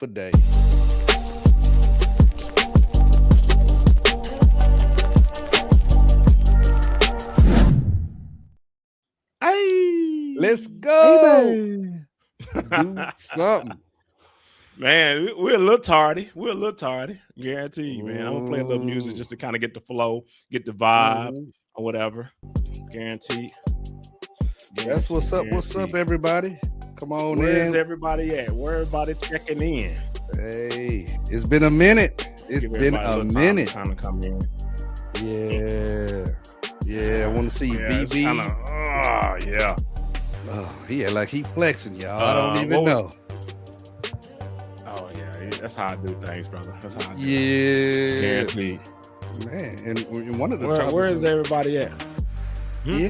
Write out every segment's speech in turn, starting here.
for day. Hey, Let's go. baby. Do something. Man, we're a little tardy. Guaranteed, man. I'm gonna play a little music Mm, just to kind of get the flow, get the vibe, mhm. or whatever. Guaranteed. That's what's Guaranteed. up. What's up, Guaranteed. everybody? Come on Where is in. everybody at? Where everybody checking in? Hey, it's been a minute. It's Give been everybody a a little time to minute. kind of come in. Yeah. I want to see It's BB. kind of, yeah. Oh, yeah, like he flexing, y'all. I don't even what was- know. Oh yeah, that's how I do things, brother. That's how I do. Yeah, Guaranteed. man. And one of the Where topics, is everybody at? yeah,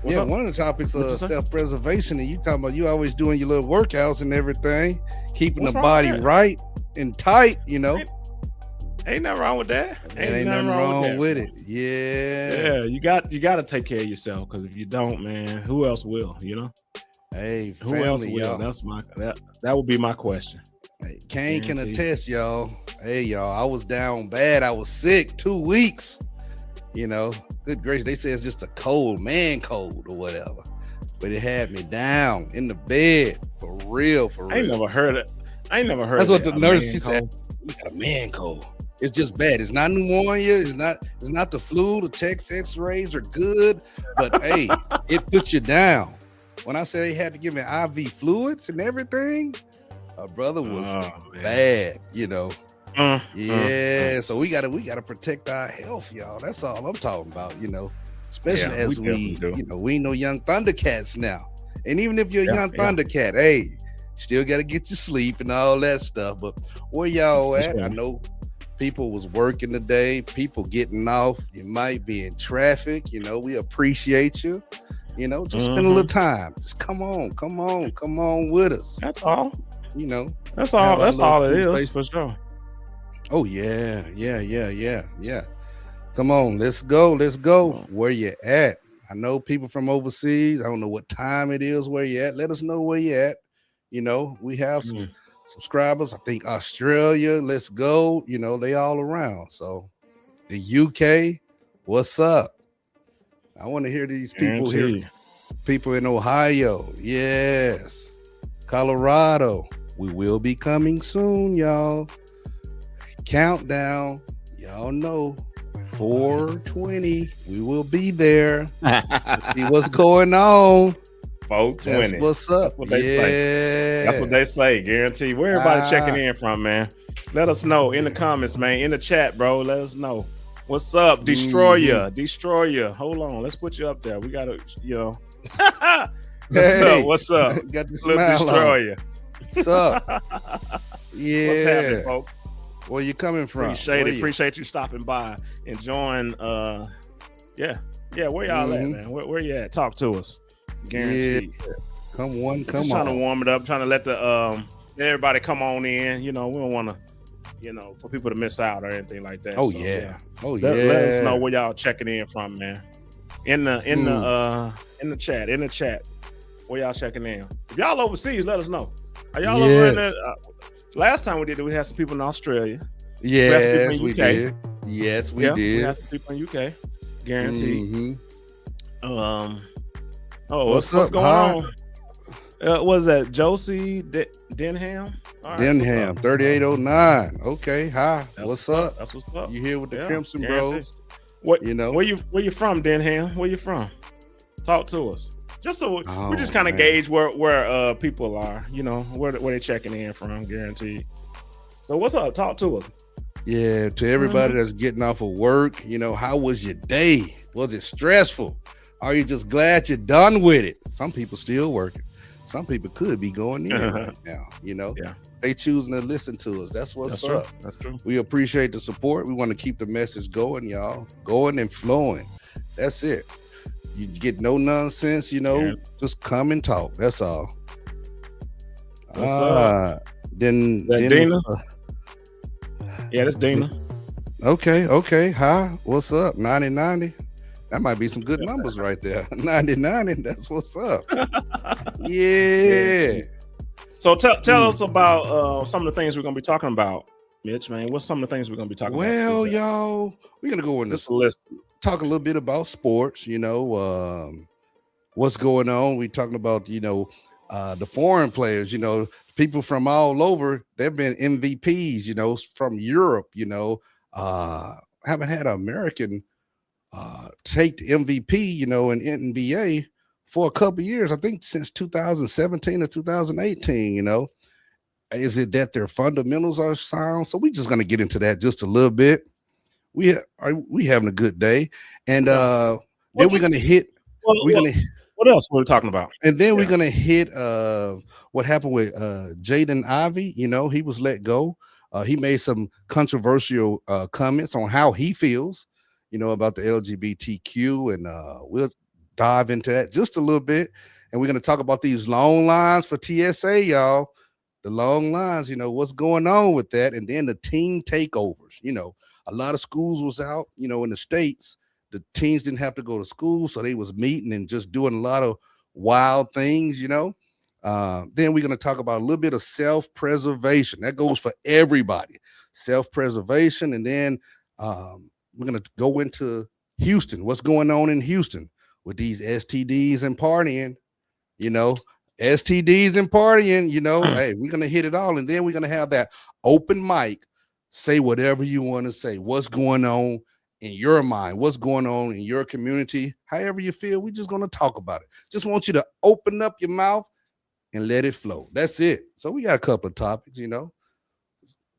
What's yeah. up? One of the topics What'd you of say? self-preservation, and you talking about you always doing your little workouts and everything, keeping What's the wrong with body that? right and tight. You know, Ain't nothing wrong with that. ain't nothing wrong with it. Yeah. Yeah, you got to take care of yourself, because if you don't, man, who else will? You know, Hey, who else family, will? y'all. That's that would be my question. Hey, Kane can Guaranteed. attest, y'all. Hey, y'all, I was down bad. I was sick 2 weeks. You know, good gracious, they say it's just a cold, man cold or whatever. But it had me down in the bed for real, for I ain't real. never heard it. I ain't never heard. That's of what that, the a nurse man she said. cold. You got a man cold. It's just bad. It's not pneumonia. It's not the flu. The chest X-rays are good, but hey, it puts you down. When I said they had to give me IV fluids and everything, a brother was Oh, man. bad. You know. Mm, Yeah, so we gotta protect our health, y'all. That's all I'm talking about, you know. Especially Yeah, as we we, definitely do. you know, we ain't no young Thundercats now. And even if you're a Yeah, young yeah. Thundercat, hey, still gotta get your sleep and all that stuff. But where y'all For at? sure. I know people was working today, people getting off. You might be in traffic, you know. We appreciate you. You know, just spend a little time. Just come on with us. That's all. You know. That's Have all. our That's little all it is, conversation. for sure. Oh yeah. Come on, let's go. Where you at? I know people from overseas. I don't know what time it is where you at. Let us know where you at. You know, we have some Mm. subscribers. I think Australia, let's go. You know, they all around. So the UK, what's up? I want to hear these people here. Guaranteed. People in Ohio, yes. Colorado, we will be coming soon, y'all. Countdown, y'all know 420, we will be there. See what's going on. 420. That's what's up. That's what they say. That's what they say. Guaranteed. Where everybody checking in from, man? Let us know in the comments, man. In the chat, bro. Let us know. What's up, Destroyer? Destroyer. Hold on. Let's put you up there. We gotta, you know. What's up? Got the Little smile on. Destroyer. What's up? Yeah. What's happening, folks? Where you coming from? Appreciate you stopping by, enjoying. Yeah. Where y'all at, man? Where you at? Talk to us. Guaranteed. Yeah. Come on. Trying to warm it up. Trying to let everybody come on in. You know, we don't want to, you know, for people to miss out or anything like that. Oh So, yeah. Let us know where y'all checking in from, man. In the chat, where y'all checking in. If y'all overseas, let us know. Are y'all over in there? Last time we did it, we had some people in Australia. Yes, we UK. did. Yes, we did. We had some people in UK. Guaranteed. What's up, going on? Was that Josie Denham? All Denham, 3809. Okay, hi. That's what's up? That's what's up. You here with the Crimson guaranteed. Bros? What You know? Where you from, Denham? Where you from? Talk to us. Just so we just kind of man. gauge where people are. You know where they checking in from. Guaranteed. So what's up? Talk to us. Yeah, to everybody that's getting off of work, you know, how was your day? Was it stressful? Are you just glad you're done with it? Some people still working. Some people could be going in right now, you know. Yeah. They choosing to listen to us. That's what's That's up. true. That's true. We appreciate the support. We want to keep the message going, y'all. Going and flowing. That's it. You get no nonsense, you know, just come and talk. That's all. What's up? Then Dina? Yeah, that's Dina. Okay. Hi. What's up? 90. That might be some good numbers right there. 90. That's what's up. Yeah. So tell us about some of the things we're gonna be talking about, Mitch. Man, what's some of the things we're gonna be talking about? Well, y'all, we're gonna go into Just a list. talk a little bit about sports. What's going on. We talking about the foreign players. People from all over. They've been MVPs. From Europe. Haven't had an American take the MVP. In NBA for a couple of years. I think since 2017 or 2018. Is it that their fundamentals are sound? So we just gonna get into that just a little bit. We having a good day, and then we're gonna hit. We're gonna. What else were we talking about? And then we're gonna hit what happened with Jaden Ivey. He was let go. He made some controversial comments on how he feels, about the LGBTQ, and we'll dive into that just a little bit. And we're gonna talk about these long lines for TSA, y'all. The long lines, what's going on with that, and then the teen takeovers. A lot of schools was out, in the States. The teens didn't have to go to school, so they was meeting and just doing a lot of wild things. Then we're going to talk about a little bit of self-preservation. That goes for everybody, self-preservation. And then we're going to go into Houston. What's going on in Houston with these STDs and partying? STDs and partying, hey, we're going to hit it all. And then we're going to have that open mic. Say whatever you want to say. What's going on in your mind? What's going on in your community? However you feel, we're just going to talk about it. Just want you to open up your mouth and let it flow. That's it. So we got a couple of topics,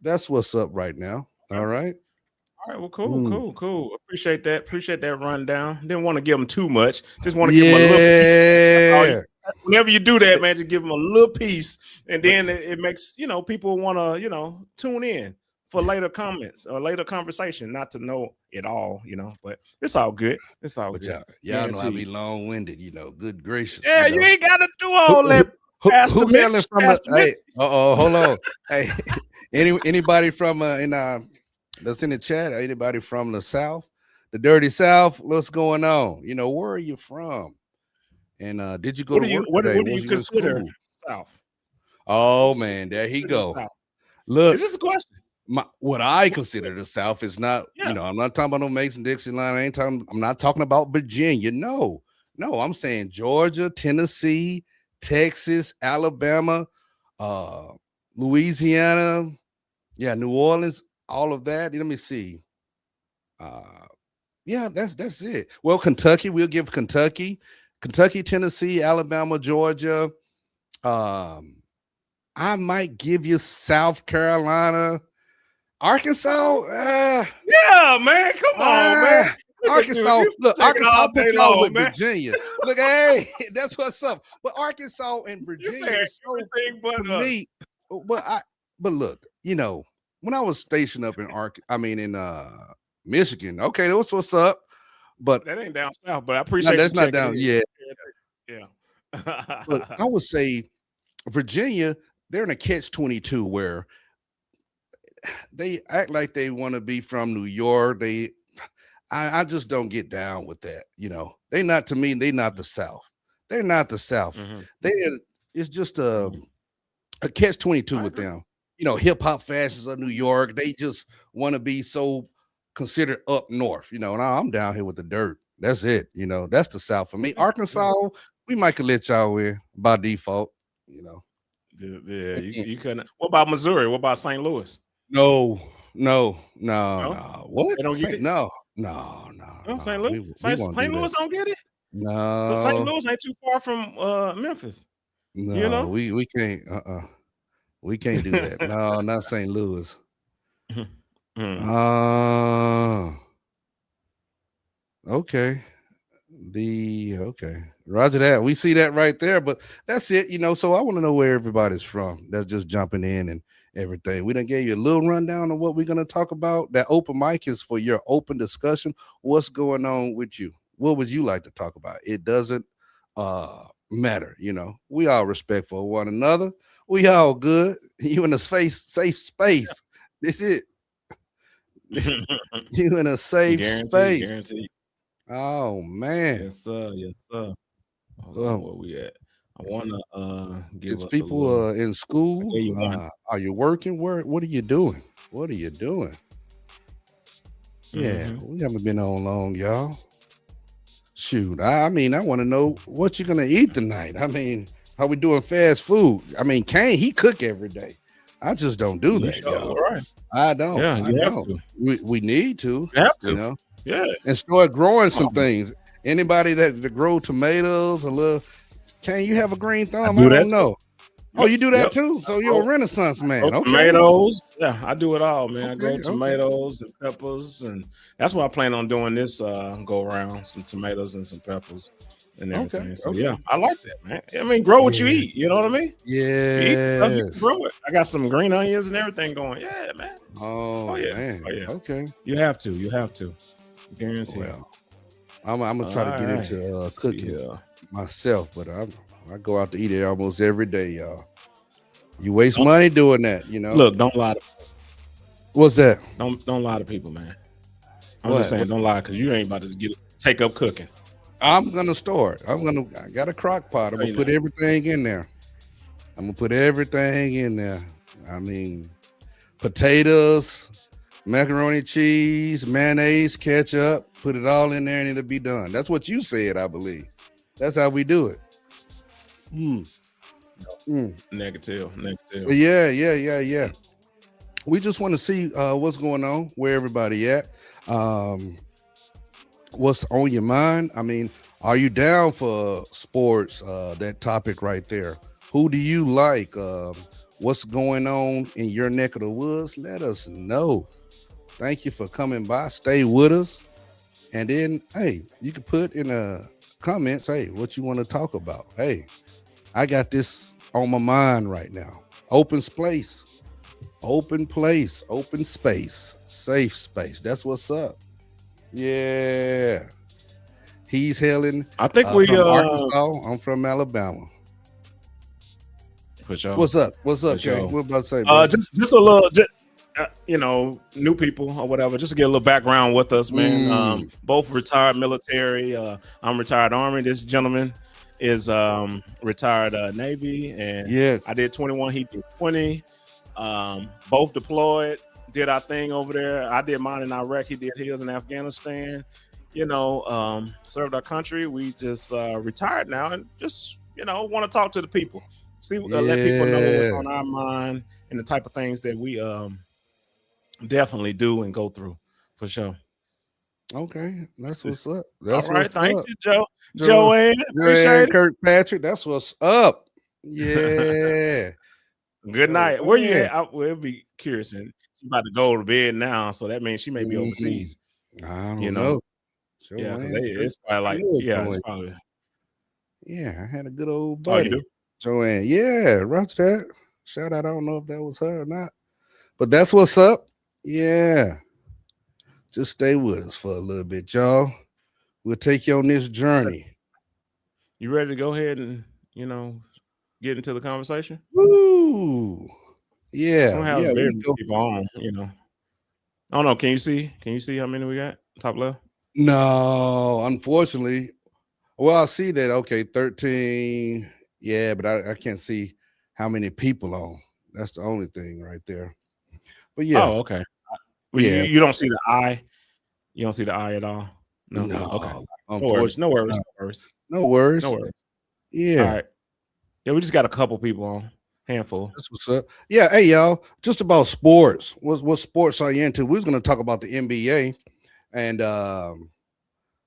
That's what's up right now. All right. All right, well, cool. Appreciate that rundown. Didn't want to give them too much. Just want to give them a little piece. Whenever you do that, man, just give them a little piece, and then it makes people want to tune in for later comments or later conversation. Not to know it all, but it's all good. It's all good. Y'all know I be long-winded, Good gracious. Yeah, you ain't got to do all that. Who hailing from? Hey, hold on. Hey, anybody from that's in the chat? Anybody from the South, the dirty South? What's going on? Where are you from? And did you go to work today? What do you consider South? Oh man, there he go. Look, is this a question? What I consider the South is not. I'm not talking about no Mason-Dixon line. I'm not talking about Virginia. No, I'm saying Georgia, Tennessee, Texas, Alabama, Louisiana, New Orleans, all of that. Let me see. That's it. Well, Kentucky, we'll give Kentucky, Tennessee, Alabama, Georgia. I might give you South Carolina, Arkansas. Yeah, man, come on, man. Arkansas, look, Arkansas put y'all with Virginia. Look, hey, that's what's up. But Arkansas and Virginia is so but me. But look, when I was stationed up in Michigan, okay, that's what's up. But that ain't down south. But I appreciate that's not down. Yeah. But I would say Virginia, they're in a catch-22 where they act like they want to be from New York. I just don't get down with that. They not, to me, they not the South. They're not the South. Mm-hmm. It's just a catch-22 with them. Hip hop fashions of New York. They just want to be so considered up north. And I'm down here with the dirt. That's it. That's the South for me. Arkansas, we might could let y'all in by default. Yeah, you couldn't. What about Missouri? What about St. Louis? No. What? They don't get it? No. St. Louis. St. Louis don't get it. No. So St. Louis ain't too far from Memphis. No, we can't. We can't do that. No, not St. Louis. Okay. Roger that. We see that right there, but that's it. So I want to know where everybody's from. That's just jumping in and everything. We done gave you a little rundown of what we're going to talk about. That open mic is for your open discussion. What's going on with you? What would you like to talk about? It doesn't matter. We all respectful of one another. We all good. You in a safe space. This it. You in a safe space. Guaranteed. Oh man. Yes, sir. Oh. Where we at? I want to give It's us a people little. in I school. gave you one. Are you working? What are you doing? What are you doing? Yeah, Mm-hmm. we haven't been on long, y'all. Shoot, I mean, I want to know what you're gonna eat tonight. I mean, how we doing fast food? I mean, Kane, he cook every day. I just don't do You that, sure? y'all. All right. I don't. Yeah, I you have don't. to. We need to, You have you to. know, Yeah. and start growing some Um, things. Anybody that grow tomatoes, a little. Can you have a green I thumb? I do that don't too. know. Oh, Yep. you do that Yep. too? I So you're grow, a Renaissance grow man. Okay. tomatoes. Yeah, I do it all, man. I grow Okay. Okay. tomatoes and peppers, and that's what I plan on doing this go around. Some tomatoes and some peppers and Okay. everything. So Okay. yeah, I like that, man. I mean, grow what you Yeah. eat. You know what I mean? You eat the stuff, you can Yes. grow it. I got some green onions and everything going. Yeah, man. Oh Oh yeah. man. Oh yeah. Okay. You have to. You have to. Guarantee. Well, I'm gonna All try to get right. into Let's see cooking here. myself, but I go out to eat it almost every day, y'all. You waste Don't money doing that, you know. look. Don't lie. What's that? Don't lie to people, man. I'm just What? saying, don't lie because you ain't about to take up cooking. I'm gonna store it. I got a crock pot. I'm No, gonna you're put not. everything in there. I'm gonna put everything in there. I mean, potatoes, macaroni cheese, mayonnaise, ketchup, put it all in there and it'll be done. That's what you said, I believe. That's how we do it. Mm, mm. Negative. But yeah. We just want to see what's going on, where everybody at, um, what's on your mind. I mean, are you down for sports? That topic right there. Who do you like? What's going on in your neck of the woods? Let us know. Thank you for coming by. Stay with us. And then, hey, you can put in the comments, hey, what you want to talk about. Hey, I got this on my mind right now. Open space, open space, safe space. That's what's up. Yeah. He's hailing I think we from Arkansas. I'm from Alabama. for sure. What's up? What's For up, Kay? sure. What about to say, bro? Just a little, new people or whatever. Just to get a little background with us, man. Mm, Both retired military. I'm retired Army. This gentleman is retired Navy, and yes. I did 21. He did 20. Both deployed. Did our thing over there. I did mine in Iraq. He did his in Afghanistan. Served our country. We just retired now, and just want to talk to the people. See, let people know what's Yeah. on our mind and the type of things that we definitely do and go through for sure. Okay. That's what's up. All That's right, what's thank up. you, Joe. Joe, Joanne, Joanne appreciate Kirkpatrick. That's what's up. it. Yeah. Good night. Where you Joanne. at? We'll be curious. And she's about to go to bed now, so that means she may be Mm, overseas. I You don't know, know. yeah, because Joanne Kirk. it's probably I like, love yeah, it's Joanne. probably. Yeah, I had a good old Oh, you do? buddy. Joanne. Yeah, roger that. Shout out. I don't know if that was her or not. But that's what's up. Yeah. Just stay with us for a little bit, y'all. We'll take you on this journey. You ready to go ahead and get into the conversation? Woo! I Yeah, don't have yeah, very we many go. people on. I don't know. Can you see? Can you see how many we got? Top left. No, unfortunately. Well, I see that. Okay, 13. Yeah, but I can't see how many people on. That's the only thing right there. But yeah, Oh, okay. Well, you, yeah. you don't see the eye. You don't see the eye at all. No. Okay. No, No worries. No unfortunately, worries. No worries. no No worries. worries. All Yeah, right. Yeah, we just got a couple people on. Handful. that's what's up. Yeah, hey y'all, just about sports. What sports are you into? We was gonna talk about the NBA and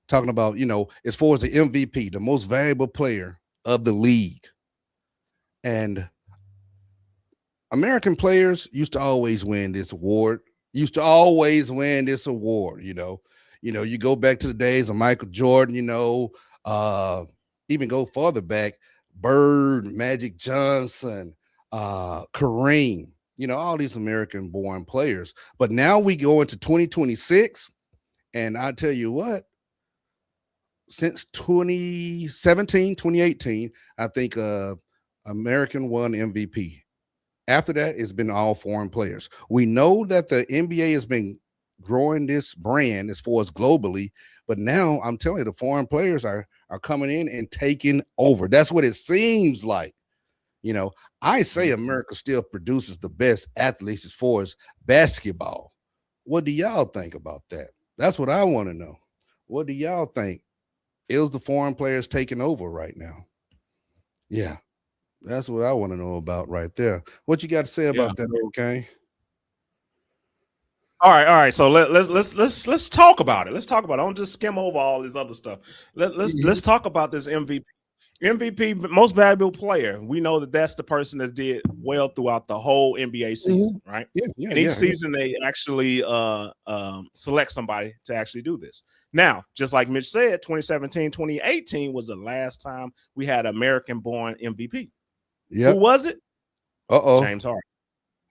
talking about, as far as the MVP, the most valuable player of the league. And American players used to always win this award. Used to always win this award. You go back to the days of Michael Jordan, uh, even go farther back, Bird, Magic Johnson, Kareem, all these American born players. But now we go into 2026, and I tell you what, since 2017, 2018, I think American won MVP. After that, it's been all foreign players. We know that the NBA has been growing this brand as far as globally, but now I'm telling you, the foreign players are are coming in and taking over. That's what it seems like. You know, I say America still produces the best athletes as far as basketball. What do y'all think about that? That's what I want to know. What do y'all think? Is the foreign players taking over right now? Yeah, that's what I want to know about right there. What you got to say about that, okay? All right. So let's talk about it. Let's talk about it. Don't just skim over all this other stuff. Let's talk about this MVP. MVP, most valuable player. We know that that's the person that did well throughout the whole NBA season, right? Yeah. And each season they actually select somebody to actually do this. Now, just like Mitch said, 2017, 2018 was the last time we had American-born MVP. Yeah. Who was it? James Harden.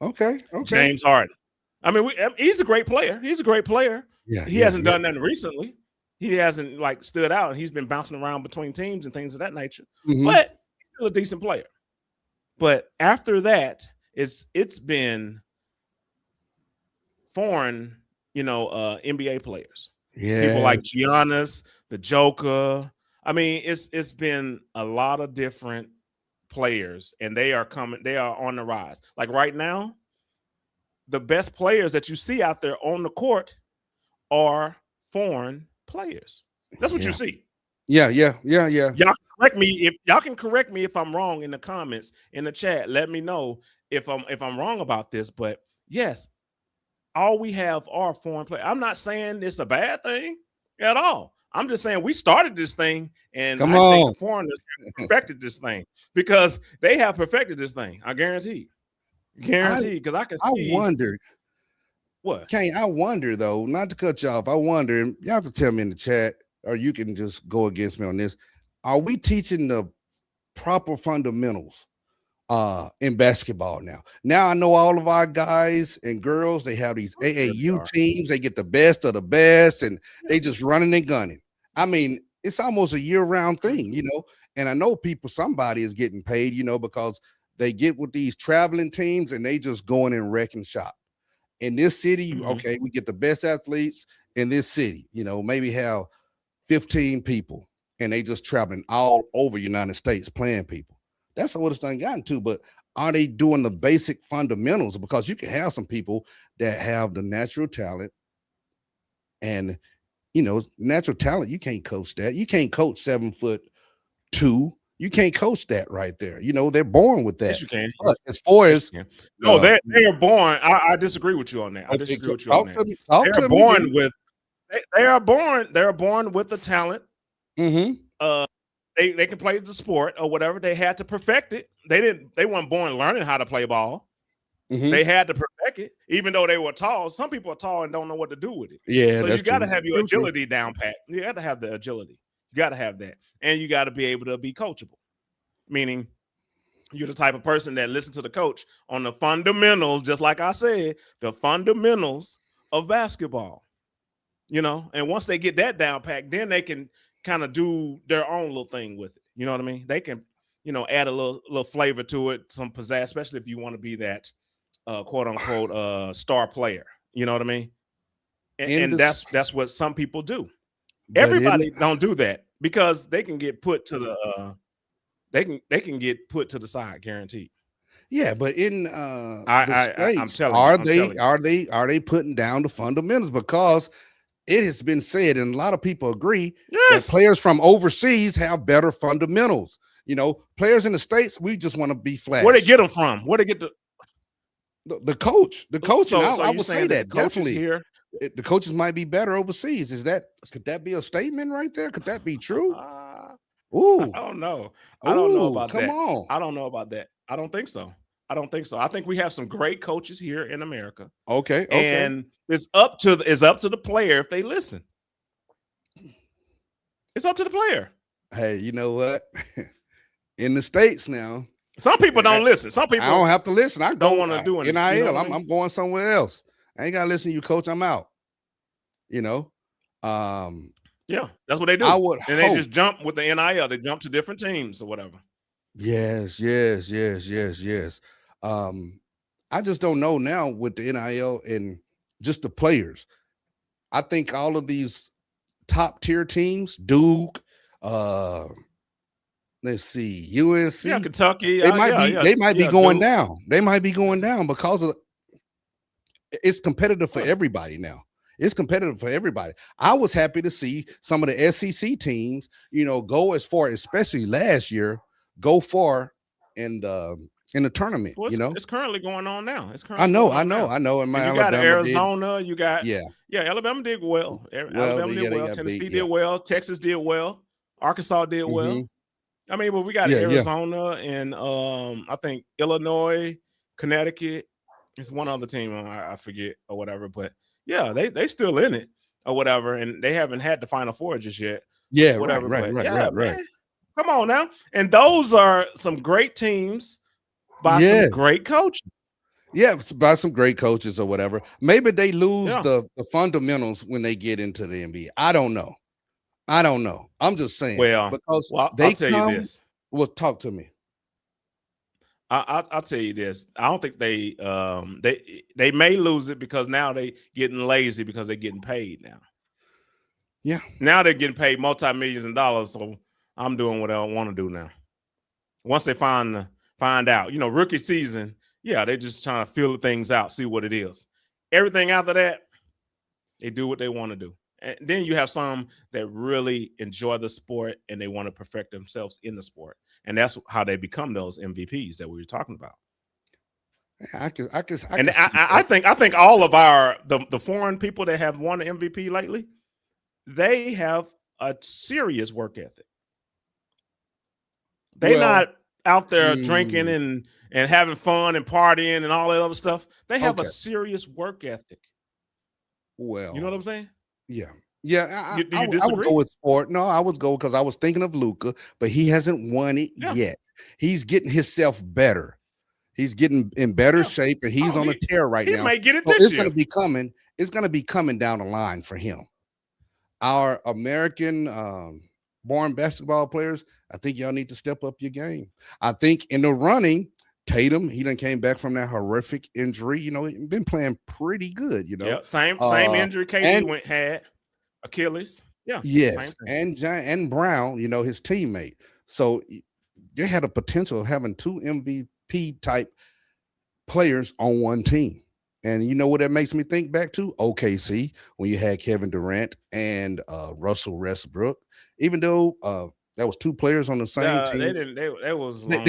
Okay. James Harden. I mean, he's a great player. He's a great player. Yeah. He hasn't done nothing recently. He hasn't like stood out. He's been bouncing around between teams and things of that nature. But he's still a decent player. But after that, it's been foreign, NBA players. Yeah. People like Giannis, the Joker. I mean, it's been a lot of different players, and they are on the rise. Like right now, the best players that you see out there on the court are foreign players. That's what you see. Yeah. Y'all can correct me if I'm wrong in the comments, in the chat. Let me know if I'm wrong about this. But yes, all we have are foreign players. I'm not saying it's a bad thing at all. I'm just saying we started this thing, and think the foreigners perfected this thing, because they have perfected this thing. I guarantee. Because I can see. I wondered. What? Kane, I wonder though, not to cut you off. I wonder, y'all can tell me in the chat, or you can just go against me on this. Are we teaching the proper fundamentals in basketball now? Now I know all of our guys and girls, they have these AAU teams, they get the best of the best, and they just running and gunning. I mean, it's almost a year-round thing, and I know somebody is getting paid, because they get with these traveling teams and they just go in and wreck and shop. In this city, okay, we get the best athletes in this city, maybe have 15 people, and they just traveling all over United States playing people. That's what it's done gotten to. But are they doing the basic fundamentals? Because you can have some people that have the natural talent, and natural talent, you can't coach that. You can't coach 7'2". You can't coach that right there. They're born with that. Yes, you can. But as far as they are born. I disagree with you on that. I disagree with you on that. They are born with the talent. They can play the sport or whatever. They had to perfect it. They weren't born learning how to play ball. They had to perfect it, even though they were tall. Some people are tall and don't know what to do with it. Yeah, so you got to have your agility down pat. You got to have the agility. You got to have that, and you got to be able to be coachable. Meaning, you're the type of person that listens to the coach on the fundamentals, just like I said, the fundamentals of basketball. And once they get that down packed, then they can kind of do their own little thing with it. You know what I mean? They can, add a little flavor to it, some pizzazz, especially if you want to be that quote unquote star player. You know what I mean? And that's what some people do. Everybody don't do that, because they can get put to the they can get put to the side, guaranteed. Yeah, but in I'm telling are they putting down the fundamentals? Because it has been said, and a lot of people agree, that players from overseas have better fundamentals. Players in the States, we just want to be flashy. Where they get them from? Where they get the coach? The coach, so I would say that definitely here. The coaches might be better overseas. Could that be a statement right there? Could that be true? I don't know. I don't know about that. Come on. I don't know about that. I don't think so. I think we have some great coaches here in America. Okay. And it's up to the player if they listen. It's up to the player. Hey, you know what? In the States now, some people don't listen. Some people I don't have to listen. I don't want to do anything. NIL. I'm going somewhere else. I ain't gotta listen to you, coach. I'm out. Yeah, that's what they do. They just jump with the NIL. They jump to different teams or whatever. Yes. I just don't know now with the NIL and just the players. I think all of these top tier teams, Duke, Let's see, UNC. Yeah, Kentucky. They might be. Yeah, They might be yeah. going Duke. down. They might be going down because of it's competitive for everybody now. It's competitive for everybody. I was happy to see some of the SEC teams, go as far, especially last year, go far in the tournament. Well, it's currently going on now. It's I currently know, going on now. and my You got Alabama Arizona. You got yeah. Alabama did well. Alabama did well. Tennessee did well. Texas did well. Arkansas did well. I mean, but we got Arizona and I think Illinois, Connecticut. It's one other team I forget or whatever, but yeah, they still in it or whatever, and they haven't had the Final Four just yet. Yeah, whatever. Right. Man, come on now, and those are some great teams by some great coaches. Yeah, by some great coaches or whatever. Maybe they lose the fundamentals when they get into the NBA. I don't know. I'm just saying. Well, because I'll tell you this. Well, talk to me. I'll tell you this. I don't think they may lose it because now they getting lazy because they're getting paid now. Yeah. Now they're getting paid multi-millions of dollars. So I'm doing what I want to do now. Once they find out, rookie season, they're just trying to feel things out, see what it is. Everything after that, they do what they want to do. And then you have some that really enjoy the sport and they want to perfect themselves in the sport. And that's how they become those MVPs that we were talking about. I think all of the foreign people that have won the MVP lately, they have a serious work ethic. They're not out there drinking and having fun and partying and all that other stuff. They have a serious work ethic. Well, you know what I'm saying? Yeah. I would go with sport. No, I would go because I was thinking of Luka, but he hasn't won it yet. He's getting himself better. He's getting in better shape, and he's on a tear right now. He might get it this year. It's going to be coming. It's going to be coming down the line for him. Our American born basketball players, I think y'all need to step up your game. I think in the running, Tatum, he done came back from that horrific injury. He's been playing pretty good. Yeah, same injury KD had. Achilles. Yeah. Yes. And Brown, his teammate. So they had a potential of having two MVP type players on one team. And you know what that makes me think back to? OKC, when you had Kevin Durant and Russell Westbrook. Even though that was two players on the same team. They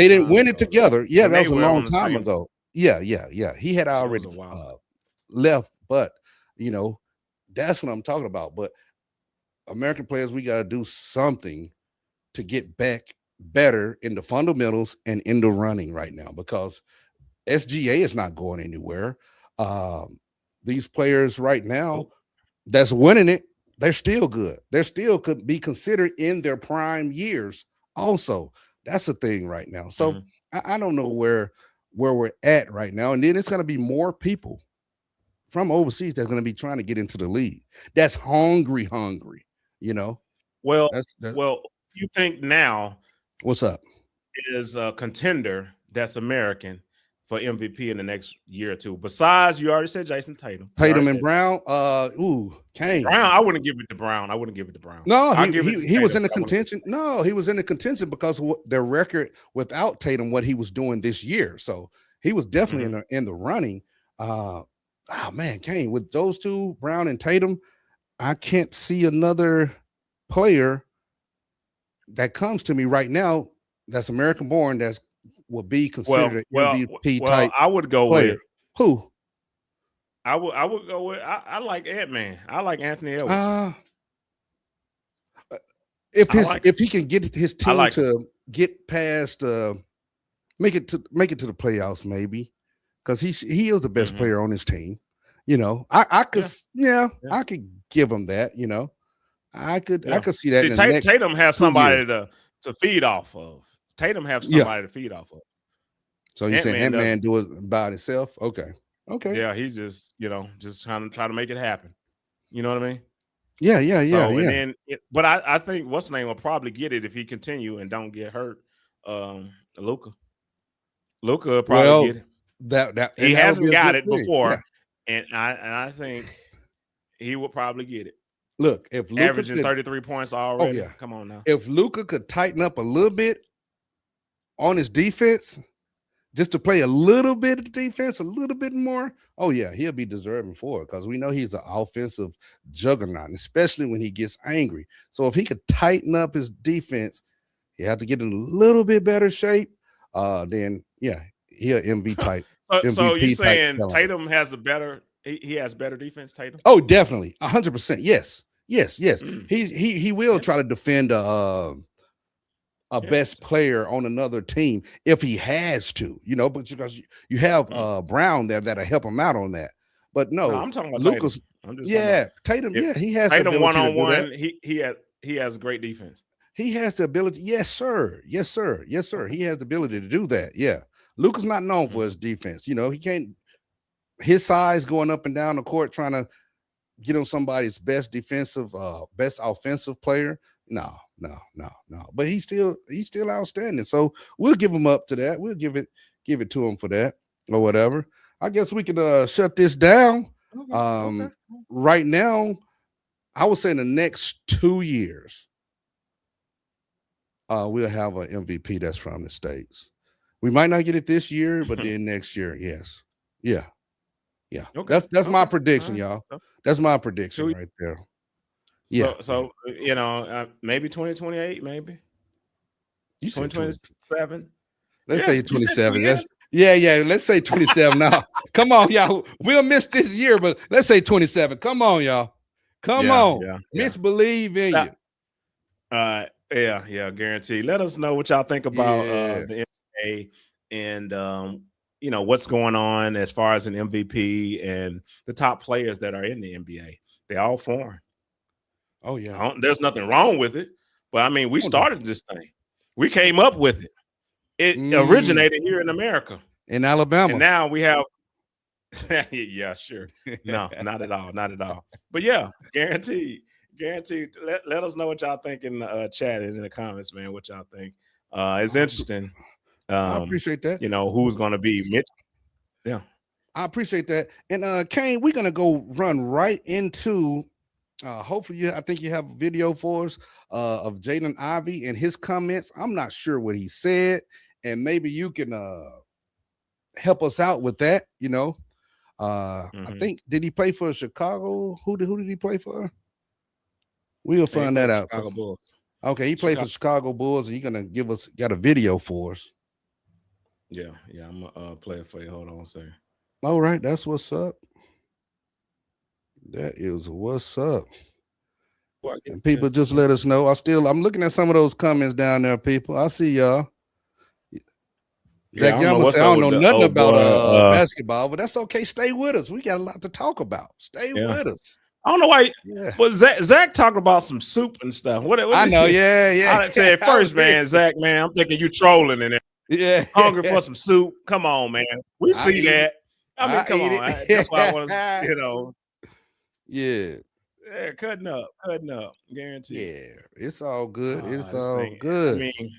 didn't win it together. Yeah, that was a long time ago. Yeah. He had already left, but that's what I'm talking about. But American players, we got to do something to get back better in the fundamentals and in the running right now, because SGA is not going anywhere. These players right now that's winning it, they're still good. They still could be considered in their prime years. Also, that's the thing right now. So I don't know where we're at right now. And then it's going to be more people from overseas that's going to be trying to get into the league. That's hungry. Well, you think now what's up is a contender that's American for MVP in the next year or two? Besides, you already said Jason Tatum. And Brown. Kane. Brown. I wouldn't give it to Brown. No, he was in the contention. No, he was in the contention because of their record without Tatum, what he was doing this year. So he was definitely in the running. Kane, with those two, Brown and Tatum, I can't see another player that comes to me right now that's American born that's will be considered an MVP type. I would go player. with who? I would go with. I like Ant-Man. I like Anthony Edwards. If he can get his team to get past, make it to the playoffs, maybe, because he is the best player on his team. I could I could give him that. I could see that. Tatum has somebody to feed off of. Tatum have somebody to feed off of. So you're saying Ant-Man do it by himself? Okay. Yeah, he's just just trying to make it happen. You know what I mean? Yeah. And then, but I think what's the name will probably get it if he continue and don't get hurt. Luka will probably get it. He hasn't got it before, and I think he will probably get it. Look, if Luka averaging could, 33 points already. yeah, Come on now. if Luka could tighten up a little bit on his defense, just to play a little bit of defense, a little bit more, oh yeah, he'll be deserving for it because we know he's an offensive juggernaut, especially when he gets angry. So if he could tighten up his defense, he had to get in a little bit better shape. Then yeah, he'll MVP type. So you MVP type saying fella. Tatum has a better? He has better defense, Tatum? Oh, definitely, 100%. Yes. He will try to defend a best player on another team if he has to, but because you have Brown there that'll help him out on that. But no, I'm talking about Lucas. Tatum. I'm just Tatum. Yeah, he has Tatum the ability to do that. one-on-one. He has great defense. He has the ability. Yes, sir. He has the ability to do that. Yeah, Lucas not known for his defense. He can't. His size going up and down the court trying to get on somebody's best offensive player. No. But he's still outstanding. So we'll give him up to that. We'll give it to him for that or whatever. I guess we can shut this down. Okay. Right now, I would say in the next 2 years, we'll have an MVP that's from the States. We might not get it this year, but then next year, yes. Yeah. Okay. That's my prediction, y'all. That's my prediction right there. Yeah. So maybe 2028, maybe. You said 2027. Let's say 27. Let's say 27 now. Come on, y'all. We'll miss this year, but let's say 27. Come on, y'all. Come on. Miss believe in you. Yeah, guaranteed. Let us know what y'all think about the NBA and what's going on as far as an MVP and the top players that are in the NBA. They're all foreign. Oh yeah. There's nothing wrong with it, but I mean, we started this thing. We came up with it. It originated here in America, in Alabama, and now we have. Yeah, sure. No, not at all. But yeah, guaranteed. Let us know what y'all think in the chat and in the comments, man. What y'all think? It's interesting. I appreciate that. Who's going to be Mitch? Yeah, I appreciate that. And Kane, we're gonna go run right into. Hopefully, I think you have a video for us of Jaden Ivey and his comments. I'm not sure what he said, and maybe you can help us out with that. I think did he play for Chicago? Who did he play for? We'll find that out. Chicago Bulls. Okay, he played for Chicago Bulls, and you're gonna got a video for us. Yeah, I'm gonna play it for you. Hold on a second. All right, that's what's up. That is what's up. And people just let us know. I'm looking at some of those comments down there, people. I see y'all. Zach, y'all I don't know nothing about basketball, but that's okay. Stay with us. We got a lot to talk about. Stay with us. I don't know why, but Zach talking about some soup and stuff. What I know, yeah. I said first, man, Zach, man, I'm thinking you trolling in there. Yeah, hungry for some soup. Come on, man. We see that. I mean, come on. That's why I want to, Yeah, cutting up, guaranteed. Yeah, it's all good. It's all good. I mean,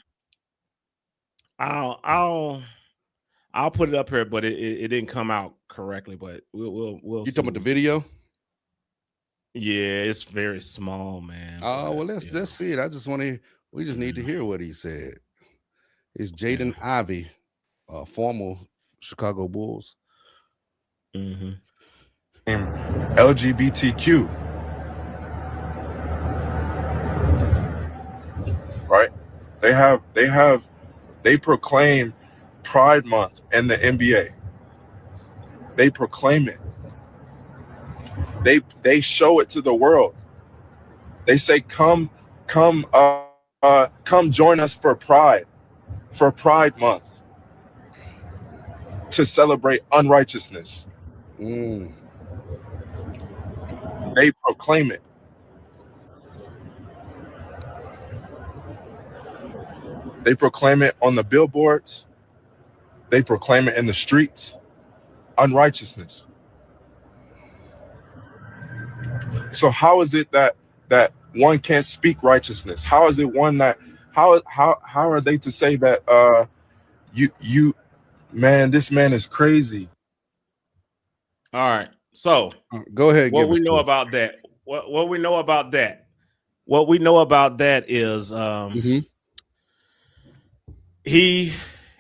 I'll put it up here, but it didn't come out correctly. But we'll. You talking about the video? Yeah, it's very small, man. Oh well, let's see it. We just need to hear what he said. It's Jaden Ivey, former Chicago Bulls. LGBTQ, right? They proclaim Pride Month in the NBA. They proclaim it. They show it to the world. They say, come join us for Pride Month to celebrate unrighteousness. They proclaim it. They proclaim it on the billboards. They proclaim it in the streets. Unrighteousness. So how is it that one can't speak righteousness? How is it one that how are they to say that you man, this man is crazy? All right. So go ahead. What we know about that. what we know about that? What we know about that is he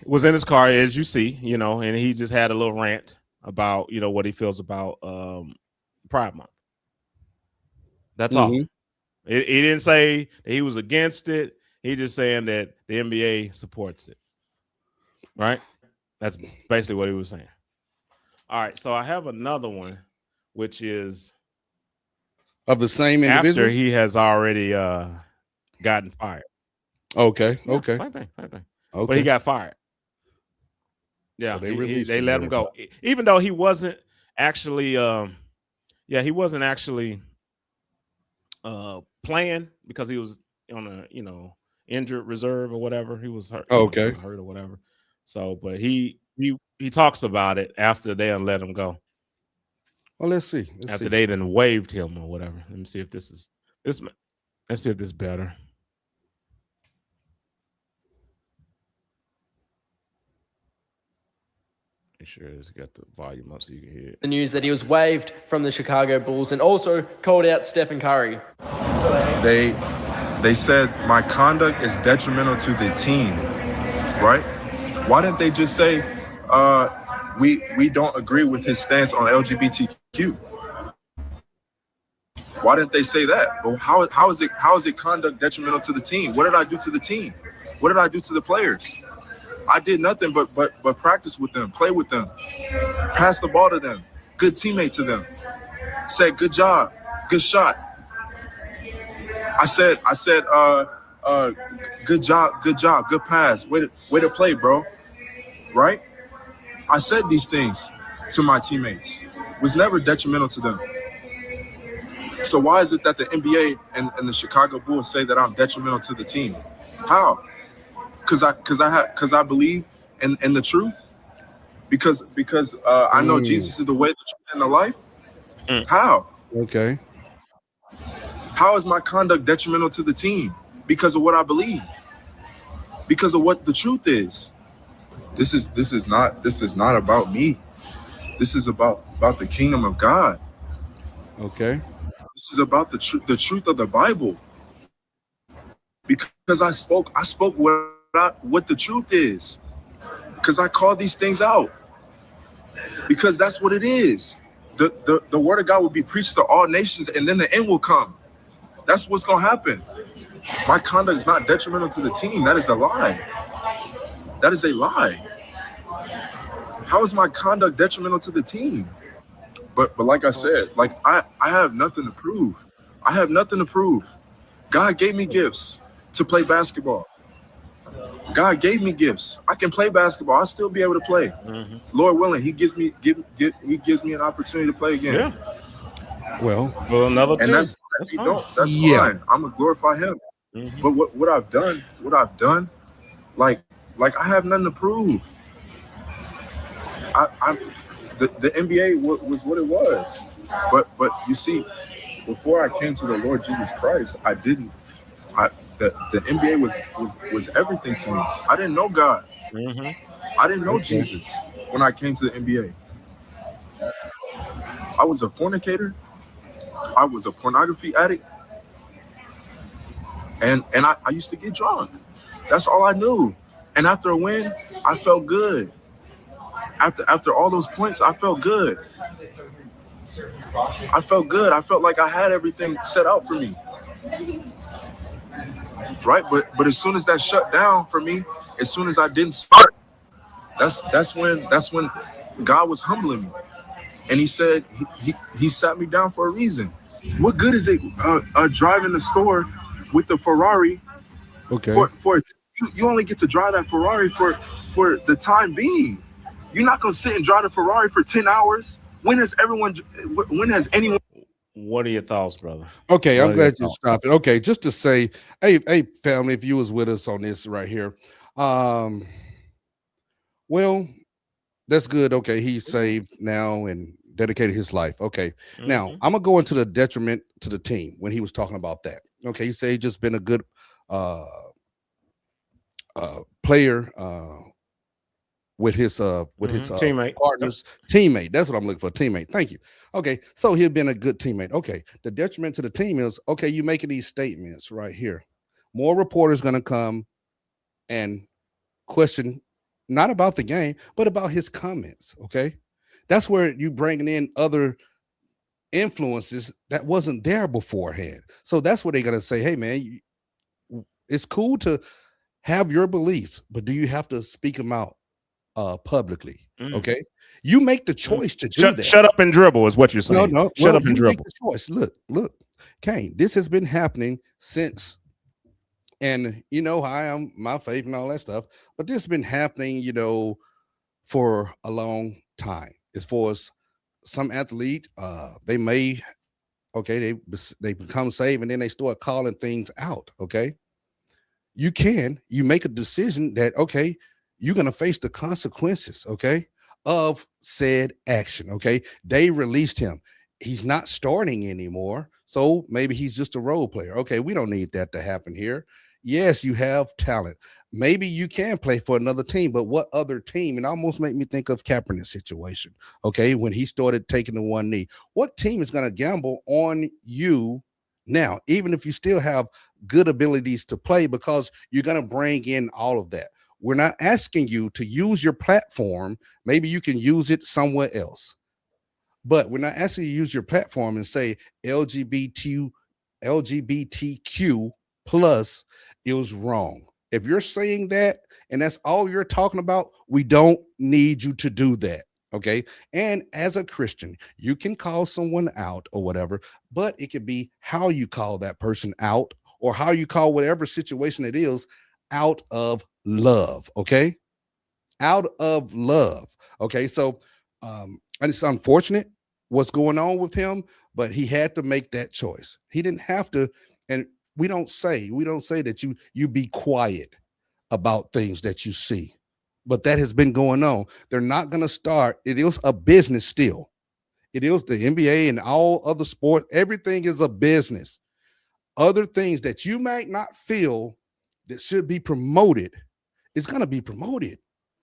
was in his car, as you see, and he just had a little rant about what he feels about Pride Month. That's all. He didn't say that he was against it. He just saying that the NBA supports it. Right? That's basically what he was saying. All right, so I have another one, which is of the same individual. After he has already gotten fired. Okay. Yeah, okay. Same thing. Okay. But he got fired. Yeah, so they let him go, even though he wasn't actually. He wasn't actually playing because he was on a injured reserve or whatever. He was hurt. Okay. He was hurt or whatever. So, but he talks about it after they let him go. Well, let's see. After they then waived him or whatever. Let me see if this is this. Let's see if this is better. Make sure it's got the volume up so you can hear it. The news that he was waived from the Chicago Bulls and also called out Stephen Curry. They said my conduct is detrimental to the team, right? Why didn't they just say we don't agree with his stance on LGBTQ? Why didn't they say that? Well, how is it conduct detrimental to the team? What did I do to the team? What did I do to the players? I did nothing but practice with them, play with them, pass the ball to them, good teammate to them. Said good job, good shot. I said, good job, good pass. Way to play, bro. Right? I said these things to my teammates. Was never detrimental to them. So why is it that the NBA and the Chicago Bulls say that I'm detrimental to the team? How? Because I believe in the truth. Because I know Jesus is the way, the truth, and the life. How? Okay. How is my conduct detrimental to the team? Because of what I believe. Because of what the truth is. This is not about me. This is about the kingdom of God. Okay. This is about the truth of the Bible. Because I spoke what the truth is. Because I called these things out. Because that's what it is. The word of God will be preached to all nations, and then the end will come. That's what's gonna happen. My conduct is not detrimental to the team. That is a lie. That is a lie. How is my conduct detrimental to the team? But like I said, like I have nothing to prove. I have nothing to prove. God gave me gifts to play basketball. God gave me gifts. I can play basketball. I'll still be able to play. Lord willing, He gives me an opportunity to play again. Yeah. Well, another team. And that's fine. I'm gonna glorify Him. But what I've done, like I have nothing to prove. The NBA was what it was. But you see, before I came to the Lord Jesus Christ, the NBA was everything to me. I didn't know God. I didn't know Jesus when I came to the NBA. I was a fornicator. I was a pornography addict. And I used to get drunk. That's all I knew. And after a win, I felt good. After all those points, I felt good. I felt good. I felt like I had everything set out for me. Right? But as soon as that shut down for me, as soon as I didn't start, that's when God was humbling me. And He said he sat me down for a reason. What good is it driving the store with the Ferrari? Okay. For you only get to drive that Ferrari for the time being. You're not gonna sit and drive the Ferrari for 10 hours. When has anyone? What are your thoughts, brother? Okay, I'm glad you stopped it. Okay, just to say, hey, family, if you was with us on this right here, well, that's good. Okay, he's saved now and dedicated his life. Okay, now I'm gonna go into the detriment to the team when he was talking about that. Okay, he said he just been a good player, with his teammate, partners, teammate. That's what I'm looking for, teammate. Thank you. Okay, so he'd been a good teammate. Okay, the detriment to the team is, okay, you making these statements right here. More reporters going to come and question not about the game, but about his comments. Okay, that's where you bringing in other influences that wasn't there beforehand. So that's what they're going to say. Hey, man, it's cool to have your beliefs, but do you have to speak them out publicly? Okay, you make the choice to do that. Shut up and dribble is what you're saying. No, shut up and dribble. Make the choice. Look, Kane. This has been happening since, and you know how I am, my faith and all that stuff. But this has been happening, you know, for a long time. As far as some athlete, they may, okay, they become saved and then they start calling things out. Okay, you make a decision that, okay, you're going to face the consequences, okay, of said action. Okay, they released him. He's not starting anymore. So maybe he's just a role player. Okay, we don't need that to happen here. Yes, you have talent. Maybe you can play for another team, but what other team? And almost make me think of Kaepernick's situation. Okay, when he started taking the one knee, what team is going to gamble on you now, even if you still have good abilities to play, because you're going to bring in all of that. We're not asking you to use your platform. Maybe you can use it somewhere else, but we're not asking you to use your platform and say LGBTQ plus is wrong. If you're saying that and that's all you're talking about, we don't need you to do that. Okay. And as a Christian, you can call someone out or whatever, but it could be how you call that person out or how you call whatever situation it is out of love. Okay. Out of love. Okay. So, and it's unfortunate what's going on with him, but he had to make that choice. He didn't have to. And we don't say that you be quiet about things that you see, but that has been going on. They're not going to start. It is a business still. It is the NBA and all other sport. Everything is a business. Other things that you might not feel that should be promoted is going to be promoted.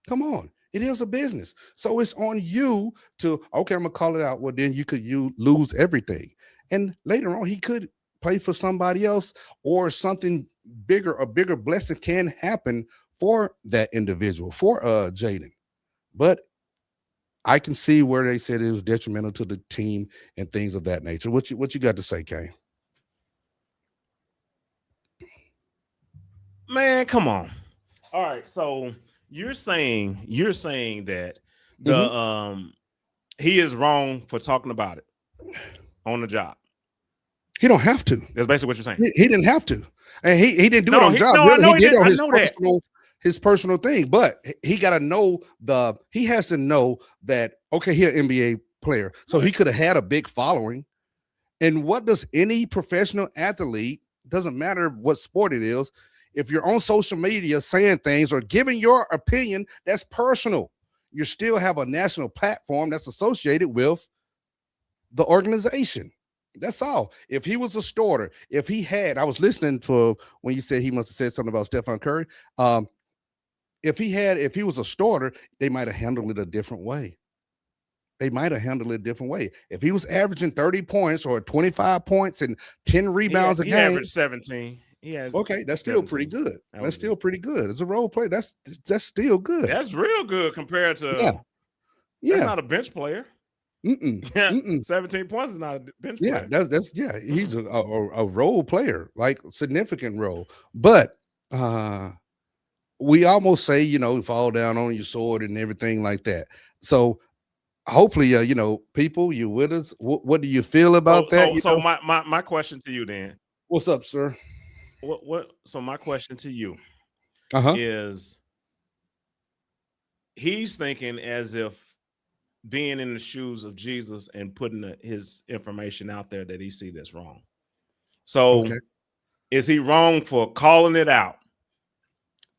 Come on. It is a business. So it's on you to, okay, I'm going to call it out. Well, then you lose everything. And later on, he could play for somebody else or something bigger, a bigger blessing can happen for that individual, for Jaden. But I can see where they said it was detrimental to the team and things of that nature. What you got to say, Kane? Man, come on. All right, so you're saying that the he is wrong for talking about it on the job. He don't have to. That's basically what you're saying. He didn't have to, and he didn't do it on the job. No, really, he did on his personal thing. But he got to know he has to know that, okay, he's an NBA player, so he could have had a big following. And what does any professional athlete, doesn't matter what sport it is, if you're on social media saying things or giving your opinion, that's personal. You still have a national platform that's associated with the organization. That's all. If he was a starter, I was listening to when you said he must have said something about Stephen Curry. If he was a starter, they might have handled it a different way. If he was averaging 30 points or 25 points and 10 rebounds a game, he averaged 17. Okay, that's still pretty good. That's still pretty good. As a role player, that's still good. That's real good compared to That's not a bench player. 17 points is not a bench player. That's he's a role player, like significant role. But we almost say, fall down on your sword and everything like that. So hopefully, people, you with us. What do you feel about that? So my question to you then. What's up, sir? So my question to you is, he's thinking as if being in the shoes of Jesus and putting his information out there that he see that's wrong. So is he wrong for calling it out?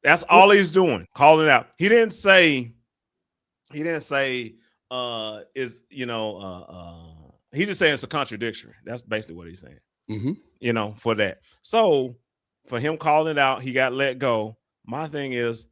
That's all he's doing, calling it out. He didn't say he just saying it's a contradiction. That's basically what he's saying. For that. So for him calling it out, he got let go. My thing is,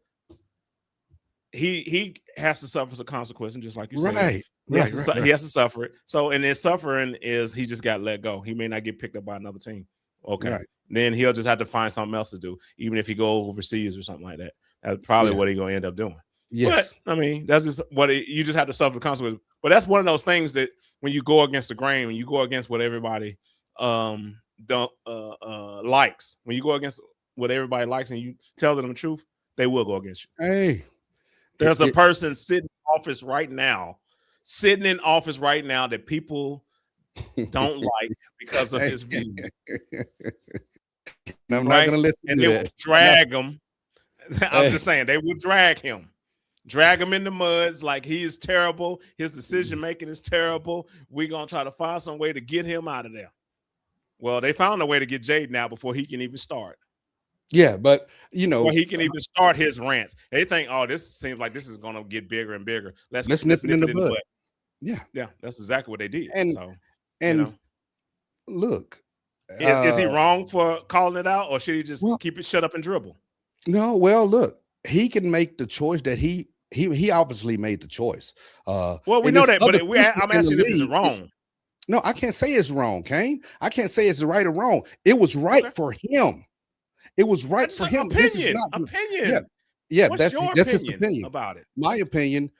he has to suffer the consequences, just like you said. Right. He has to suffer it. So, and his suffering is he just got let go. He may not get picked up by another team. Okay. Right. Then he'll just have to find something else to do, even if he go overseas or something like that. That's probably what he's gonna end up doing. Yes. But I mean, that's just you just have to suffer the consequences. But that's one of those things that when you go against the grain, when you go against what everybody don't likes, when you go against what everybody likes and you tell them the truth, they will go against you. Hey, there's a person sitting in office right now that people don't like because of his view. I'm not gonna listen and to they that. will drag him. I'm just saying they will drag him in the muds like he is terrible. His decision making is terrible. We're gonna try to find some way to get him out of there. Well, they found a way to get Jaden out before he can even start. Yeah, but before he can even start his rants. They think, oh, this seems like this is gonna get bigger and bigger. Let's nip it in the bud. Yeah, that's exactly what they did. Look, is he wrong for calling it out, or should he just keep it shut up and dribble? No, well, look, he can make the choice that he obviously made the choice. Well, we know that, but I'm asking if it's wrong. No, I can't say it's wrong, Kane. I can't say it's right or wrong. It was right for him. It was right for him. Opinion. This is not opinion. Yeah, that's his opinion about it. My opinion.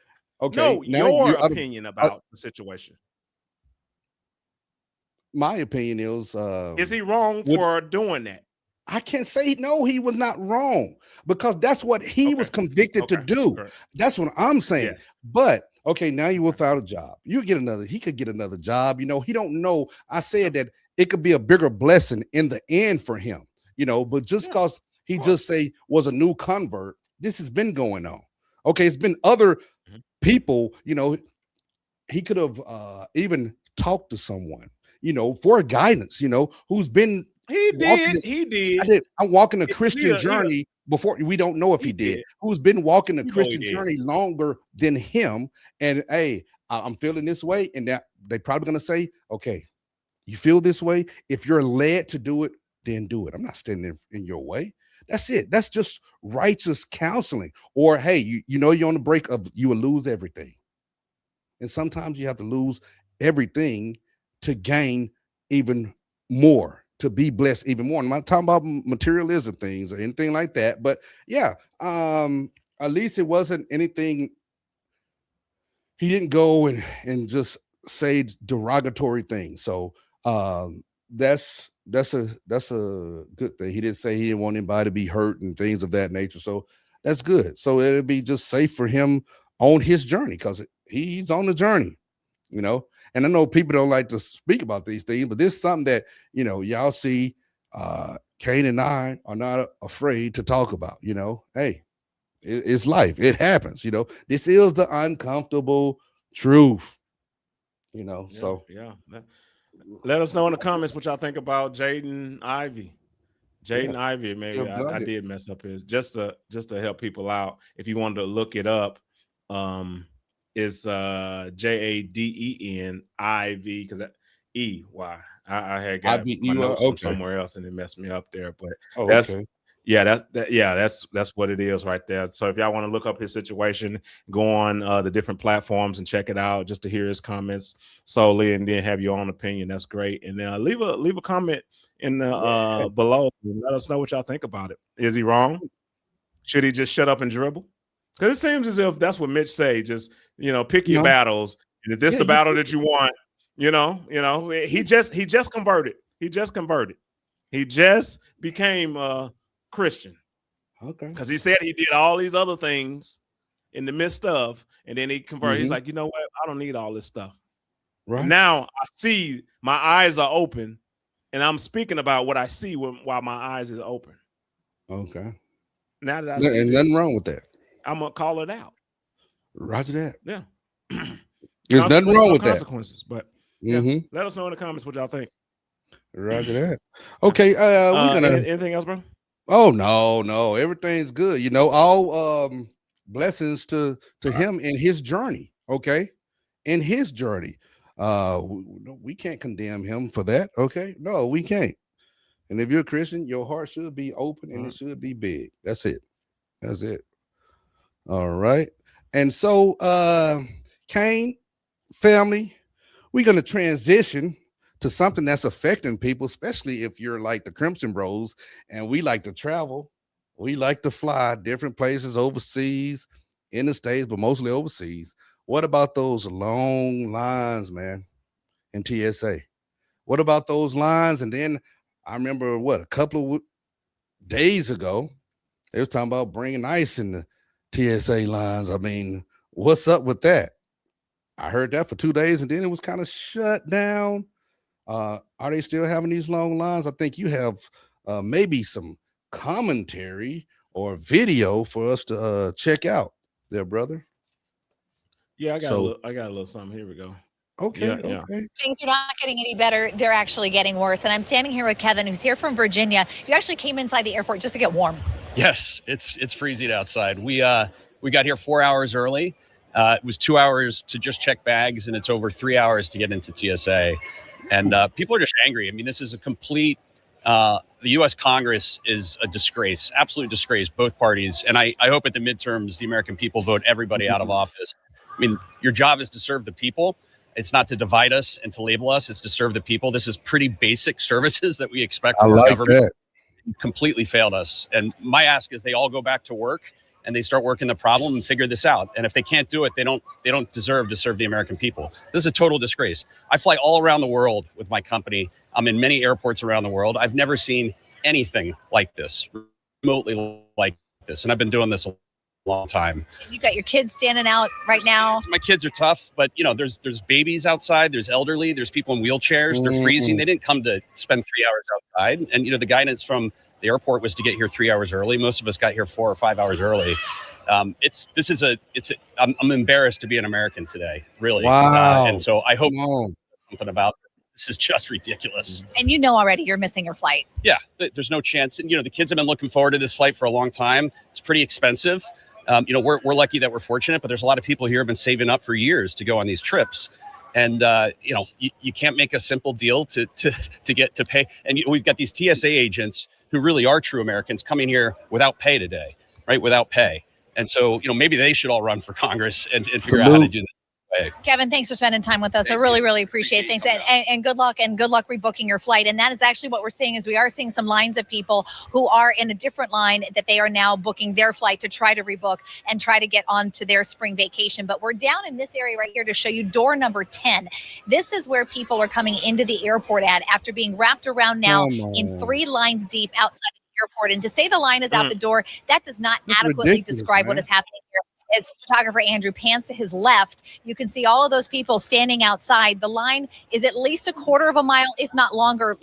Okay. No, your opinion about the situation. My opinion is he wrong for doing that? I can't say no, he was not wrong, because that's what he was convicted to do. Correct. That's what I'm saying. Yes. But okay, now you're without a job. He could get another job. He don't know. I said that it could be a bigger blessing in the end for him, but just because he just say was a new convert, this has been going on. Okay, it's been other people, he could have even talked to someone, for guidance, who's been He did. I'm walking a Christian journey before. We don't know if he did. Who's been walking a Christian journey longer than him. And hey, I'm feeling this way. And that they probably going to say, okay, you feel this way. If you're led to do it, then do it. I'm not standing in your way. That's it. That's just righteous counseling. Or, hey, you're on the break of you will lose everything. And sometimes you have to lose everything to gain even more, to be blessed even more. I'm not talking about materialism things or anything like that, but yeah, at least it wasn't anything. He didn't go and just say derogatory things. So that's a good thing. He didn't say he didn't want anybody to be hurt and things of that nature. So that's good. So it'll be just safe for him on his journey, because he's on the journey, And I know people don't like to speak about these things, but this is something that, y'all see, Kane and I are not afraid to talk about, Hey, it's life. It happens, This is the uncomfortable truth, so. Yeah. Let us know in the comments what y'all think about Jaden Ivey. Ivey, maybe I did mess up his, just to help people out. If you wanted to look it up, is Jaden Iv, because EY. I had got my notes from somewhere else and it messed me up there. But that's what it is right there. So if y'all want to look up his situation, go on the different platforms and check it out just to hear his comments solely, and then have your own opinion. That's great. And then leave a comment in the below and let us know what y'all think about it. Is he wrong? Should he just shut up and dribble? Because it seems as if that's what Mitch say. Just pick your battles, and if this the battle that you want, he just converted. He just became a Christian. Okay. Because he said he did all these other things in the midst of, and then he converted. He's like, you know what? I don't need all this stuff. Right. And now I see, my eyes are open, and I'm speaking about what I see while my eyes is open. Okay. Now that I see and nothing wrong with that. I'm gonna call it out. Roger that. Yeah. There's nothing wrong with consequences, but let us know in the comments what y'all think. Roger that. Okay. We're gonna anything else, bro? Oh no, everything's good. All blessings to him in his journey. Okay, in his journey. We can't condemn him for that. Okay, no, we can't. And if you're a Christian, your heart should be open and it should be big. That's it. All right. And so, Kane family, we're going to transition to something that's affecting people, especially if you're like the Crimson Bros and we like to travel. We like to fly different places overseas, in the States, but mostly overseas. What about those long lines, man, in TSA? What about those lines? And then I remember a couple of days ago, they was talking about bringing ice in the TSA lines. I mean, what's up with that? I heard that for 2 days, and then it was kind of shut down. Are they still having these long lines? I think you have maybe some commentary or video for us to check out there, brother. Yeah, I got So a little something. Here we go. okay, Yeah. okay. Things are not getting any better. They're actually getting worse. And I'm standing here with Kevin, who's here from Virginia. You actually came inside the airport just to get warm. Yes, it's freezing outside. We got here 4 hours early. It was 2 hours to just check bags, and it's over 3 hours to get into TSA. And people are just angry. I mean, this is a complete. The U.S. Congress is a disgrace, absolute disgrace, both parties. And I hope at the midterms, the American people vote everybody out of office. I mean, your job is to serve the people. It's not to divide us and to label us. It's to serve the people. This is pretty basic services that we expect from our government. That. Completely failed us. And my ask is they all go back to work and they start working the problem and figure this out. And if they can't do it, they don't deserve to serve the American people. This is a total disgrace. I fly all around the world with my company. I'm in many airports around the world. I've never seen anything like this, remotely like this. And I've been doing this a long time. You got your kids standing out right now. My kids are tough, but there's babies outside, there's elderly, there's people in wheelchairs. They're freezing. They didn't come to spend 3 hours outside. And the guidance from the airport was to get here 3 hours early. Most of us got here 4 or 5 hours early. I'm embarrassed to be an American today, really. Wow. And so I hope something about this is just ridiculous. And already you're missing your flight. Yeah, there's no chance. And the kids have been looking forward to this flight for a long time. It's pretty expensive. We're lucky that we're fortunate, but there's a lot of people here who have been saving up for years to go on these trips. And, you can't make a simple deal to get to pay. And we've got these TSA agents who really are true Americans coming here without pay today, right? Without pay. And so, maybe they should all run for Congress and figure out how to do this. Kevin, thanks for spending time with us. I really, really appreciate it. Thanks. And good luck rebooking your flight. And that is actually what we're seeing is we are seeing some lines of people who are in a different line that they are now booking their flight to try to rebook and try to get on to their spring vacation. But we're down in this area right here to show you door number 10. This is where people are coming into the airport after being wrapped around now in 3 lines deep outside of the airport. And to say the line is out the door, that does not adequately describe what is happening here. As photographer Andrew pans to his left, you can see all of those people standing outside. The line is at least a quarter of a mile, if not longer,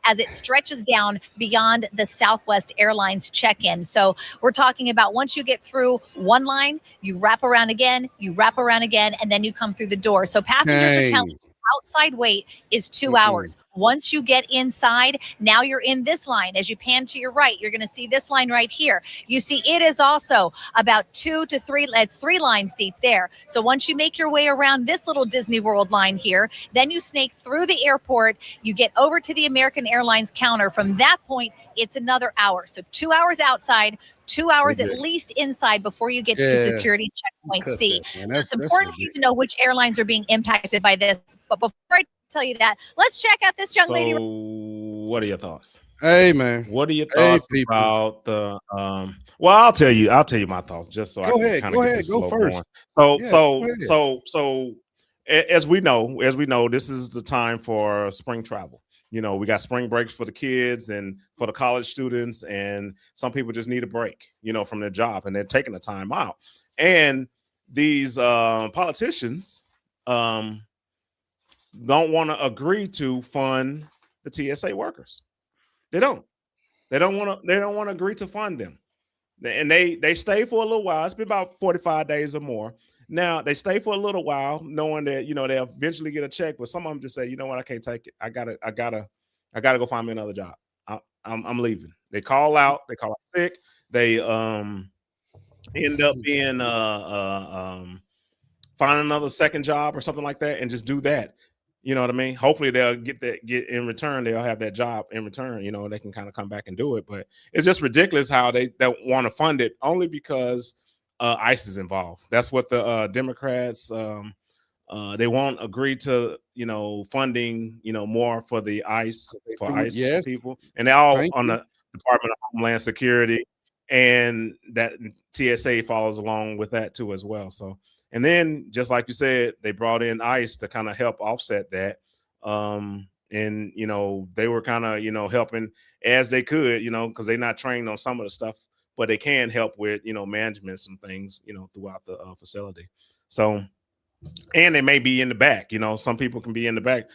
as it stretches down beyond the Southwest Airlines check-in. So we're talking about once you get through one line, you wrap around again, and then you come through the door. So passengers are telling outside wait is 2 hours. Once you get inside, now you're in this line. As you pan to your right, you're going to see this line right here. You see it is also about 2 to 3, it's 3 lines deep there. So once you make your way around this little Disney World line here, then you snake through the airport, you get over to the American Airlines counter. From that point, it's another hour. So 2 hours outside, 2 hours at least inside before you get to security checkpoint C. So it's important for you to know which airlines are being impacted by this. But before I tell you that, let's check out this young lady. What are your thoughts? Hey, man. What are your thoughts about the well, I'll tell you my thoughts just so I can kind of get this flow going. So as we know, this is the time for spring travel. We got spring breaks for the kids and for the college students, and some people just need a break, from their job, and they're taking the time out. And these politicians don't want to agree to fund the TSA workers. They don't want to agree to fund them. And they stay for a little while. It's been about 45 days or more. Now they stay for a little while, knowing that they'll eventually get a check. But some of them just say, I can't take it. I gotta go find me another job. I'm leaving. They call out sick. They end up being find another second job or something like that, and just do that. You know what I mean? Hopefully they'll get in return. They'll have that job in return. They can kind of come back and do it. But it's just ridiculous how they want to fund it only because ICE is involved. That's what the Democrats they won't agree to, funding, more for the ICE Yes, people, and they're all thank on you. the Department of Homeland Security, and that TSA follows along with that too as well. So, and then just like you said, they brought in ICE to kind of help offset that. And they were kind of helping as they could, because they're not trained on some of the stuff, but they can help with management some things throughout the facility. So, and they may be in the back. Some people can be in the back,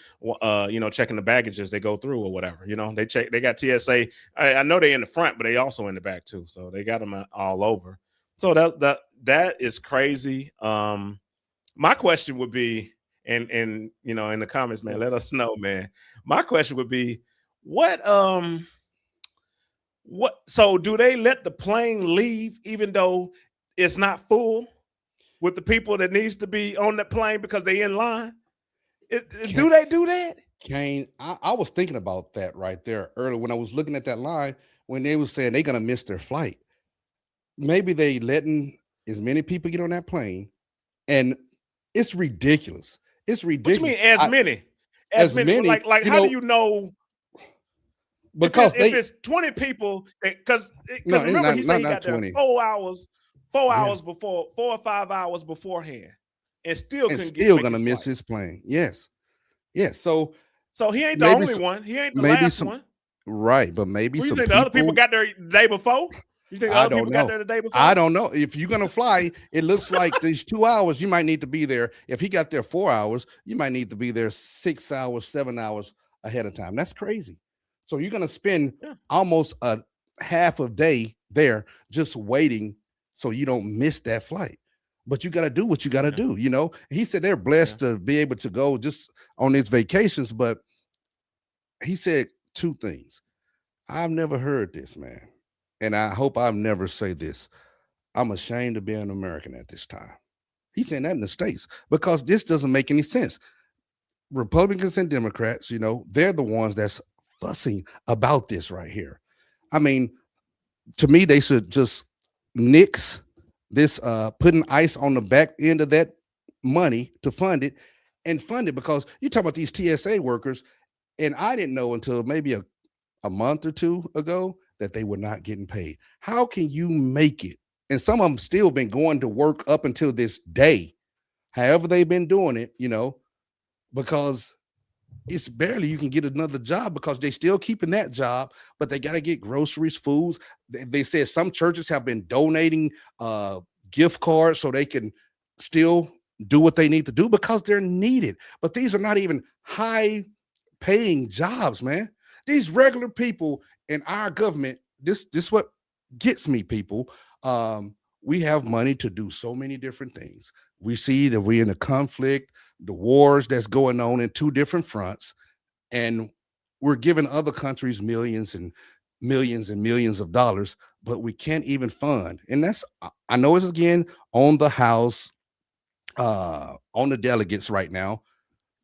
checking the baggage as they go through or whatever. They got TSA. I know they're in the front, but they also in the back too. So they got them all over. So that is crazy. My question would be, and in the comments, man, let us know, man. My question would be, what so do they let the plane leave even though it's not full with the people that needs to be on the plane because they in line? Do they do that? Kane, I was thinking about that right there earlier when I was looking at that line when they were saying they're gonna miss their flight. Maybe they letting as many people get on that plane, and it's ridiculous. It's What you ridiculous. mean as many? As many? Like how do you know? Because if it's 20 people, because No, remember he said he not got there 20. 4 hours, 4 Yeah. hours before, 4 or 5 hours beforehand, and still and couldn't still make gonna his miss flight. his plane. Yes. So So he ain't the maybe only some- one. He ain't the maybe last some one. right, but maybe Who you some think the other people got there the day before? You think the I other don't people got know. there the day before? I don't know. If you're gonna fly, it looks like these 2 hours, you might need to be there. If he got there 4 hours, you might need to be there 6 hours, 7 hours ahead of time. That's crazy. So you're gonna spend Yeah. almost a half a day there just waiting so you don't miss that flight. But you got to do what you got to do. He said they're blessed to be able to go just on these vacations, but he said two things. I've never heard this, man. And I hope I've never say this. I'm ashamed to be an American at this time. He's saying that in the States because this doesn't make any sense. Republicans and Democrats, they're the ones that's fussing about this right here. I mean, to me, they should just nix this, putting ICE on the back end of that money to fund it because you talk about these TSA workers, and I didn't know until maybe a month or two ago that they were not getting paid. How can you make it? And some of them still been going to work up until this day, however they've been doing it, because it's barely you can get another job because they still keeping that job, but they got to get groceries, foods. They said some churches have been donating gift cards so they can still do what they need to do because they're needed. But these are not even high paying jobs, man. These regular people in our government, this what gets me, people. We have money to do so many different things. We see that we're in a conflict, the wars that's going on in two different fronts, and we're giving other countries millions and millions and millions of dollars, but we can't even fund. And that's, I know it's again on the House, on the delegates right now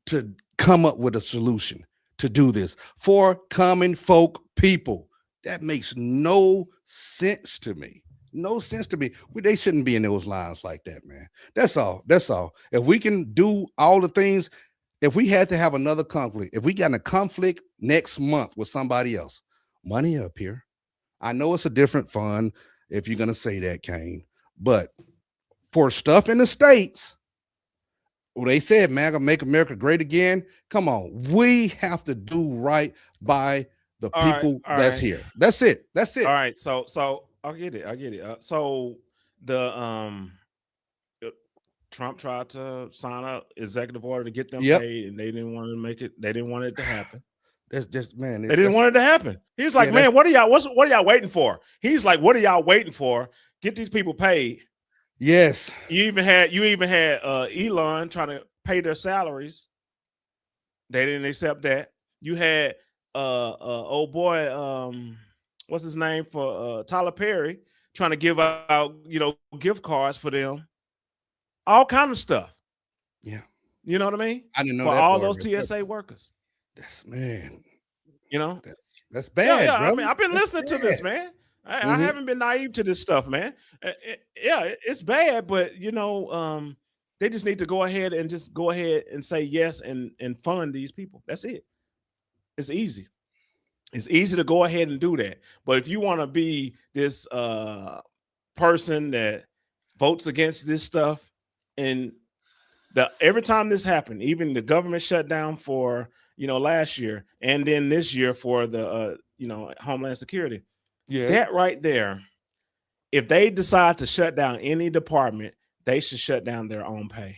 to come up with a solution to do this for common folk people. That makes no sense to me. No sense to me. They shouldn't be in those lines like that, man. That's all. If we can do all the things, if we had to have another conflict, if we got in a conflict next month with somebody else, money up here. I know it's a different fund if you're going to say that, Kane, but for stuff in the States, they said, MAGA, make America great again. Come on. We have to do right by the people that's here. That's it. All right. So I get it. So the Trump tried to sign up executive order to get them paid, and they didn't want to make it. They didn't want it to happen. That's just, man. They didn't want it to happen. He's like, man, what are y'all waiting for? He's like, what are y'all waiting for? Get these people paid. Yes. You even had Elon trying to pay their salaries. They didn't accept that. You had old boy, what's his name, for Tyler Perry, trying to give out, gift cards for them. All kind of stuff. Yeah. You know what I mean? I didn't know for that all part, those TSA workers. That's, man. You know? That's bad, yeah. brother. I mean, I've been listening to this, man. I haven't been naive to this stuff, man. It's bad, but they just need to go ahead and say yes and fund these people. That's it. It's easy. It's easy to go ahead and do that. But if you want to be this person that votes against this stuff, and every time this happened, even the government shut down for last year, and then this year for the Homeland Security. Yeah. That right there, if they decide to shut down any department, they should shut down their own pay.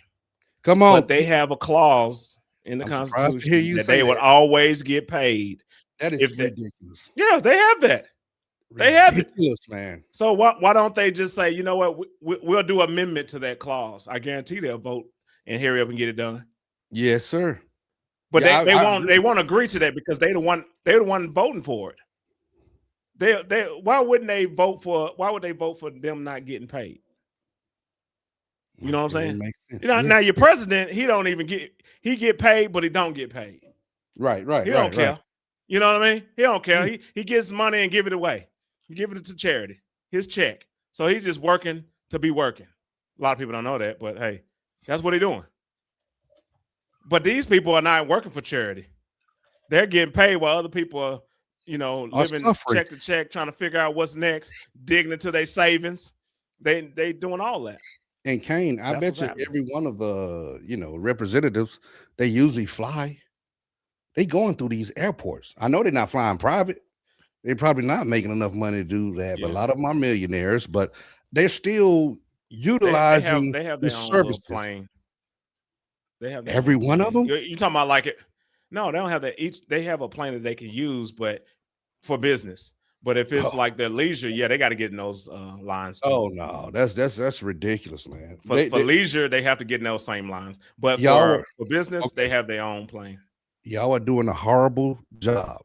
Come on. But they have a clause in the Constitution that they would always get paid. That is ridiculous. Yeah, they have that. They have it, man. So why don't they just say, you know what, we'll do amendment to that clause? I guarantee they'll vote and hurry up and get it done. Yes, sir. But they won't agree to that because they're the one voting for it. Why would they vote for them not getting paid? You know what I'm saying? Makes sense. Now your president, he get paid, but he don't get paid. Right. He don't care. Right. You know what I mean? He don't care. He gets money and give it away. He give it to charity. His check. So he's just working to be working. A lot of people don't know that, but hey, that's what he's doing. But these people are not working for charity. They're getting paid while other people are, living check to check, trying to figure out what's next, digging into their savings. They doing all that. And Kane, I bet you every one of the representatives, they usually fly. They going through these airports. I know they're not flying private. They're probably not making enough money to do that. But a lot of them are millionaires, but they're still utilizing they have the their own services. Plane. They have every one of them. You talking about like it? No, they don't have that. They have a plane that they can use, but for business. But if it's like their leisure, they got to get in those lines too. Oh no, that's ridiculous, man. For leisure, they have to get in those same lines. But for business, they have their own plane. Y'all are doing a horrible job,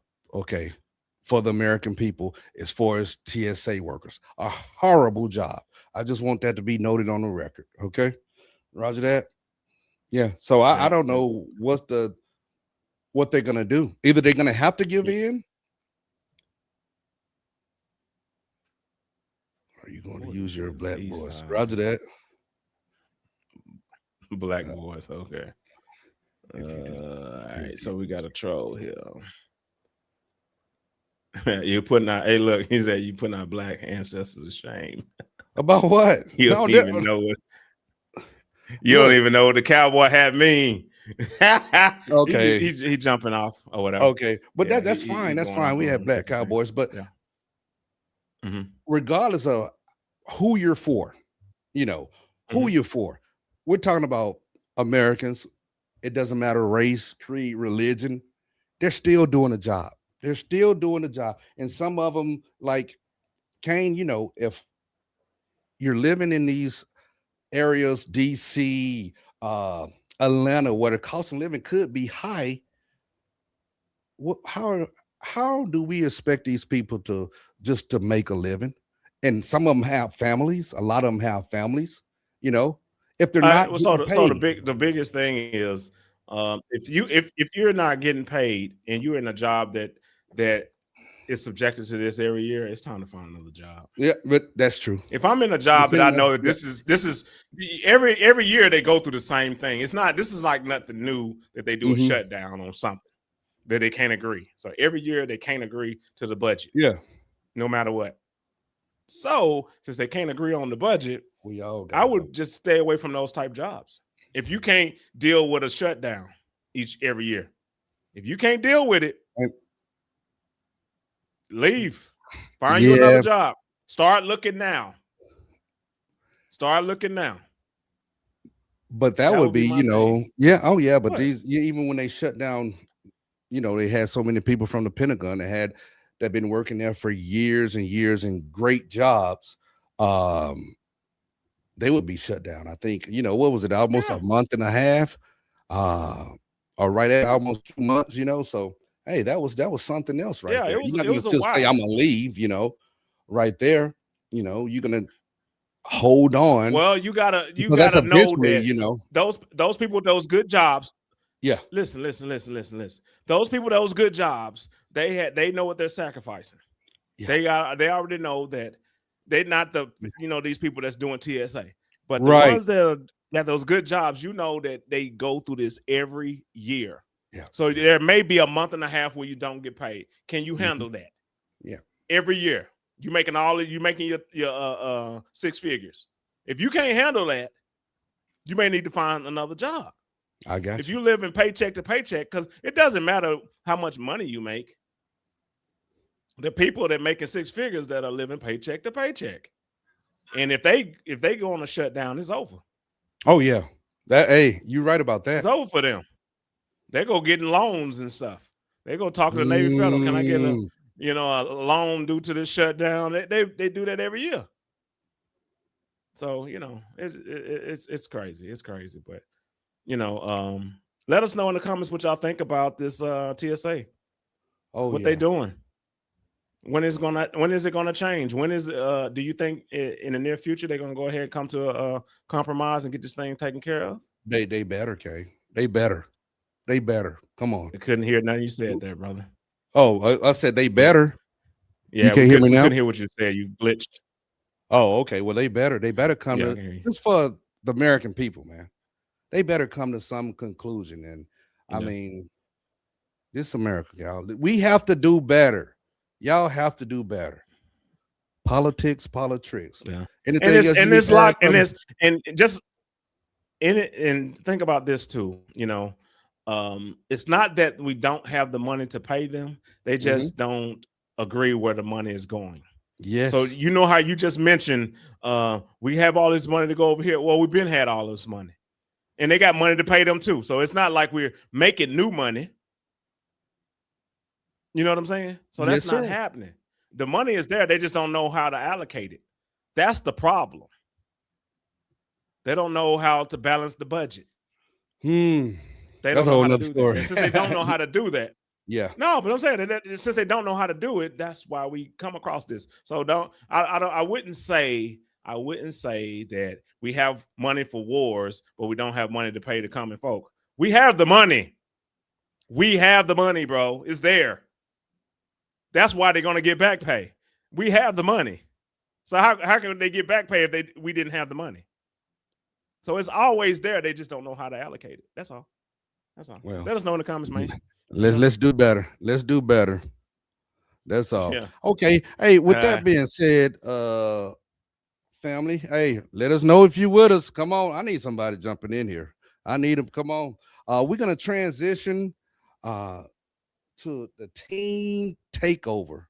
for the American people as far as TSA workers. A horrible job. I just want that to be noted on the record. Okay, Roger that. Yeah. So I don't know what they're gonna do. Either they're gonna have to give in. Are you going to use your black voice? Roger that. Black voice. Okay. All right. So we got a troll here. You're putting out. Hey, look. He said you putting our black ancestors to shame. About what? You don't even know what. You don't even know what the cowboy hat mean. Okay. He jumping off or whatever. Okay, but that's fine. That's fine. We have black cowboys, but regardless of who you're for, who you're for, we're talking about Americans. It doesn't matter race, creed, religion. They're still doing a job. They're still doing the job. And some of them, like Kane, if you're living in these areas, DC, Atlanta, where the cost of living could be high, how do we expect these people to make a living? And some of them have families. A lot of them have families. If they're not the biggest thing is if you're not getting paid and you're in a job that is subjected to this every year, it's time to find another job. Yeah, but that's true. If I'm in a job that I know that this is every year they go through the same thing. This is like nothing new that they do a shutdown on something that they can't agree. So every year they can't agree to the budget. Yeah. No matter what. So since they can't agree on the budget, I would just stay away from those type jobs. If you can't deal with a shutdown every year, if you can't deal with it, leave. Find you another job. Start looking now. But that would be, but even when they shut down, they had so many people from the Pentagon that been working there for years and years and great jobs. They would be shut down. I think, what was it? Almost a month and a half, or right at almost 2 months, so hey, that was something else right there. You're not going to just say, I'm going to leave, right there. You're going to hold on. Well, you gotta know that, those people with those good jobs. Yeah. Listen. Those people, those good jobs, they know what they're sacrificing. Yeah. They already know that they're not these people that's doing TSA, but the Right. ones that got those good jobs, that they go through this every year. Yeah. So there may be a month and a half where you don't get paid. Can you handle that? Yeah. Every year you making your 6 figures. If you can't handle that, you may need to find another job. I got if you. you live in paycheck to paycheck, because it doesn't matter how much money you make. The people that making 6 figures that are living paycheck to paycheck, and if they go on a shutdown, it's over. Oh yeah, you're right about that. It's over for them. They go getting loans and stuff. They go talk to the Navy Federal. Can I get a loan due to this shutdown? They do that every year. So it's crazy. It's crazy, but let us know in the comments what y'all think about this TSA. What they doing? When is it gonna change? Do you think in the near future they're gonna go ahead and come to a compromise and get this thing taken care of? They better, Kay. They better. Come on. I couldn't hear nothing you said there, brother. Oh, I said they better. Yeah, you can't hear me now. Couldn't hear what you said. You glitched. Oh, okay. Well, they better come to just for the American people, man. They better come to some conclusion. And I mean, this America, y'all. We have to do better. Y'all have to do better. Politics. Yeah. And think about this too. It's not that we don't have the money to pay them. They just don't agree where the money is going. Yes. So how you just mentioned we have all this money to go over here. Well, we've been had all this money. And they got money to pay them too. So it's not like we're making new money. You know what I'm saying? So that's not happening. The money is there. They just don't know how to allocate it. That's the problem. They don't know how to balance the budget. They don't know how to do that. Since they don't know how to do that. Yeah. No, but I'm saying that since they don't know how to do it, that's why we come across this. So I wouldn't say that we have money for wars, but we don't have money to pay the common folk. We have the money. We have the money, bro. It's there. That's why they're going to get back pay. We have the money. So how can they get back pay if we didn't have the money? So it's always there. They just don't know how to allocate it. That's all. Well, let us know in the comments, man. Let's do better. Let's do better. That's all. Yeah. Okay. Hey, with that being said, family, hey, let us know if you with us. Come on. I need somebody jumping in here. I need them. Come on. We're going to transition to the teen takeover.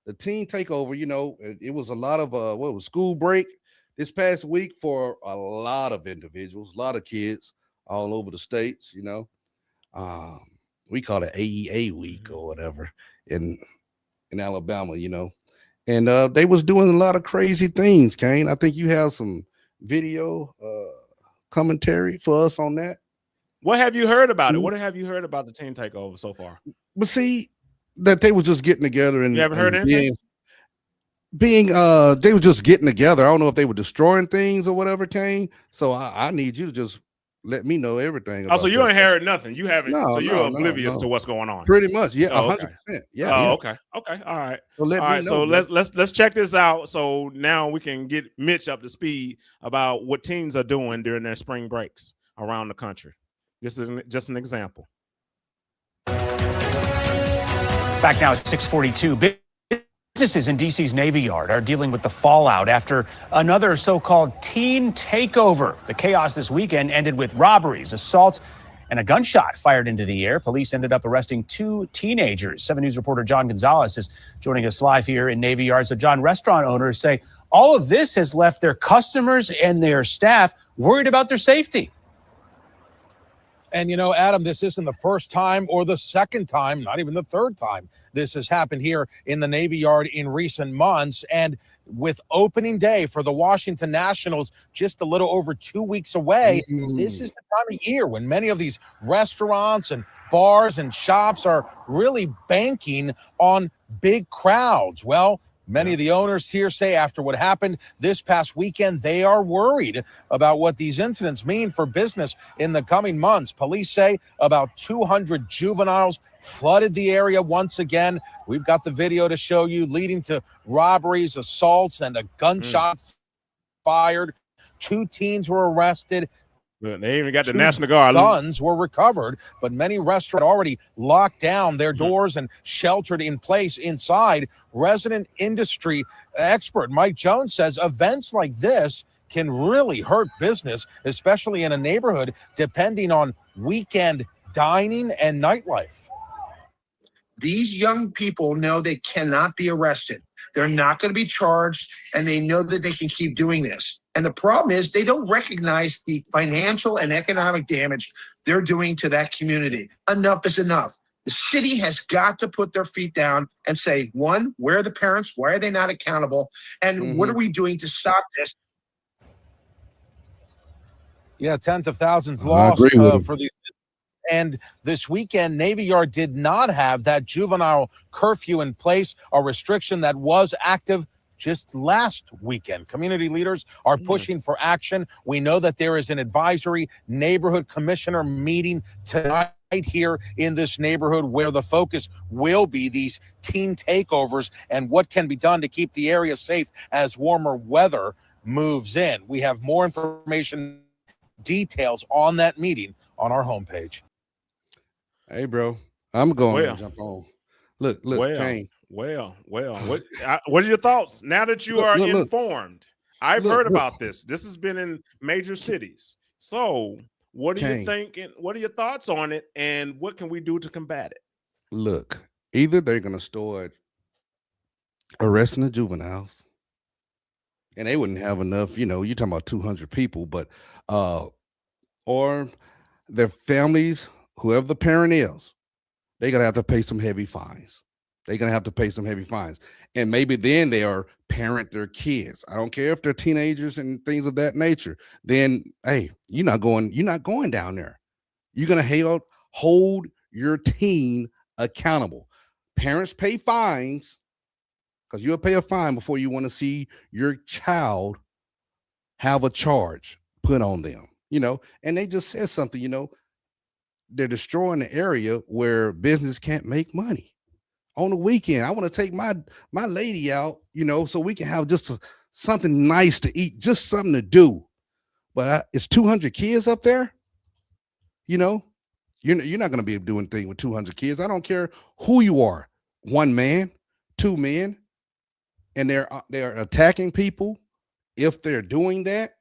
The teen takeover, it was a lot of school break this past week for a lot of individuals, a lot of kids all over the states. We call it AEA week or whatever in Alabama, and they was doing a lot of crazy things. Kane, I think you have some video commentary for us on that. What have you heard about it? What have you heard about the teen takeover so far? But see that they were just getting together and you haven't heard anything? They were just getting together. I don't know if they were destroying things or whatever, Kane. So I need you to just let me know everything. So you ain't heard nothing. You haven't. So you're oblivious to what's going on. Pretty much, yeah, 100%. Okay. Yeah. Okay. All right. All right. So let's check this out. So now we can get Mitch up to speed about what teens are doing during their spring breaks around the country. This is just an example. Back now at 6:42. Businesses in D.C.'s Navy Yard are dealing with the fallout after another so-called teen takeover. The chaos this weekend ended with robberies, assaults, and a gunshot fired into the air. Police ended up arresting 2 teenagers. 7 News reporter John Gonzalez is joining us live here in Navy Yard. So, John, restaurant owners say all of this has left their customers and their staff worried about their safety. And, Adam, this isn't the first time or the second time, not even the third time this has happened here in the Navy Yard in recent months. And with opening day for the Washington Nationals just a little over 2 weeks away, this is the time of year when many of these restaurants and bars and shops are really banking on big crowds. Well, Many of the owners here say after what happened this past weekend, they are worried about what these incidents mean for business in the coming months. Police say about 200 juveniles flooded the area once again. We've got the video to show you, leading to robberies, assaults, and a gunshot fired. 2 teens were arrested. They even got the 2 National Guard. Guns were recovered, but many restaurants already locked down their doors and sheltered in place inside. Resident industry expert Mike Jones says events like this can really hurt business, especially in a neighborhood depending on weekend dining and nightlife. These young people know they cannot be arrested. They're not going to be charged, and they know that they can keep doing this. And the problem is they don't recognize the financial and economic damage they're doing to that community. Enough is enough. The city has got to put their feet down and say, one, where are the parents? Why are they not accountable? And what are we doing to stop this? Yeah, tens of thousands lost for these. And this weekend, Navy Yard did not have that juvenile curfew in place, a restriction that was active just last weekend. Community leaders are pushing for action. We know that there is an advisory neighborhood commissioner meeting tonight here in this neighborhood where the focus will be these teen takeovers and what can be done to keep the area safe as warmer weather moves in. We have more information, details on that meeting on our homepage. Hey, bro, I'm going to jump on. Look, Kane. What are your thoughts now that you are informed? I've heard about this. This has been in major cities. So what do you think? What are your thoughts on it? And what can we do to combat it? Look, either they're going to start arresting the juveniles, and they wouldn't have enough, you're talking about 200 people, but or their families, whoever the parent is, they're going to have to pay some heavy fines. And maybe then they are parent their kids. I don't care if they're teenagers and things of that nature. Then, hey, you're not going down there. You're going to hold your teen accountable. Parents pay fines, because you'll pay a fine before you want to see your child have a charge put on them, and they just said something, they're destroying the area where business can't make money. On the weekend, I want to take my lady out, so we can have just something nice to eat, just something to do. But it's 200 kids up there. You're not going to be doing things with 200 kids. I don't care who you are, 1 man, 2 men, and they're attacking people. If they're doing that,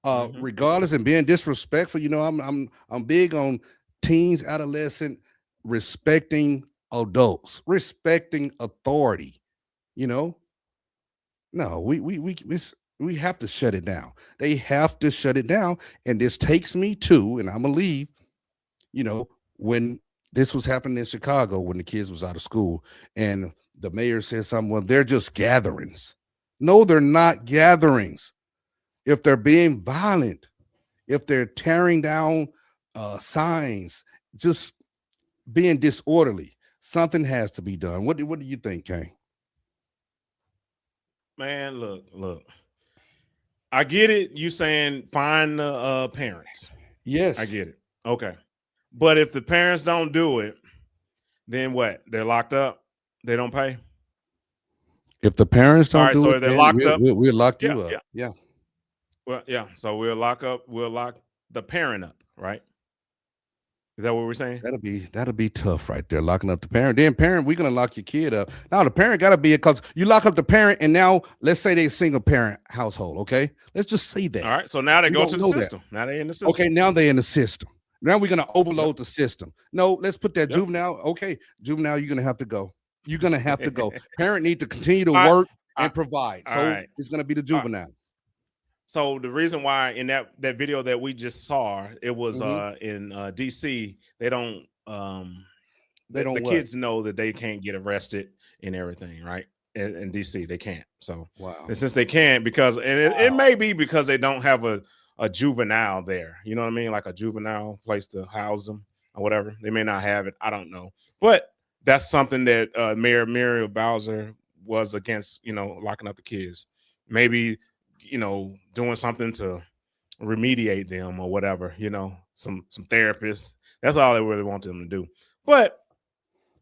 regardless, and being disrespectful, I'm big on teens, adolescent, respecting adults, respecting authority. No, we have to shut it down. They have to shut it down. And this takes me to, and I'm gonna leave, when this was happening in Chicago, when the kids was out of school, and the mayor said something, well, they're just gatherings. No, they're not gatherings. If they're being violent, if they're tearing down signs, just being disorderly, something has to be done. What do you think, Kane? Man, look. I get it. You saying find the parents. Yes. I get it. Okay. But if the parents don't do it, then what? They're locked up? They don't pay? If the parents don't do so it, they're locked up. We'll lock you up. Yeah. Well, yeah. So we'll lock the parent up, right? Is that what we're saying? That'll be tough right there, locking up the parent. Then parent, we're gonna lock your kid up. Now the parent gotta be it, because you lock up the parent, and now let's say they're a single parent household. Okay, let's just say that. All right. So now they go to the system. Now they're in the system. Okay, now they're in the system. Now we're gonna overload the system. No, let's put that juvenile. Okay, juvenile, you're gonna have to go. You're gonna have to go. Parent need to continue to work and provide. So it's gonna be the juvenile. So the reason why in that video that we just saw, it was in DC, the kids know that they can't get arrested and everything, right? In DC, they can't. So and since they can't, because it may be because they don't have a juvenile there, you know what I mean? Like a juvenile place to house them or whatever. They may not have it. I don't know. But that's something that Mayor Muriel Bowser was against, locking up the kids. Maybe, doing something to remediate them or whatever, some therapists. That's all they really want them to do. But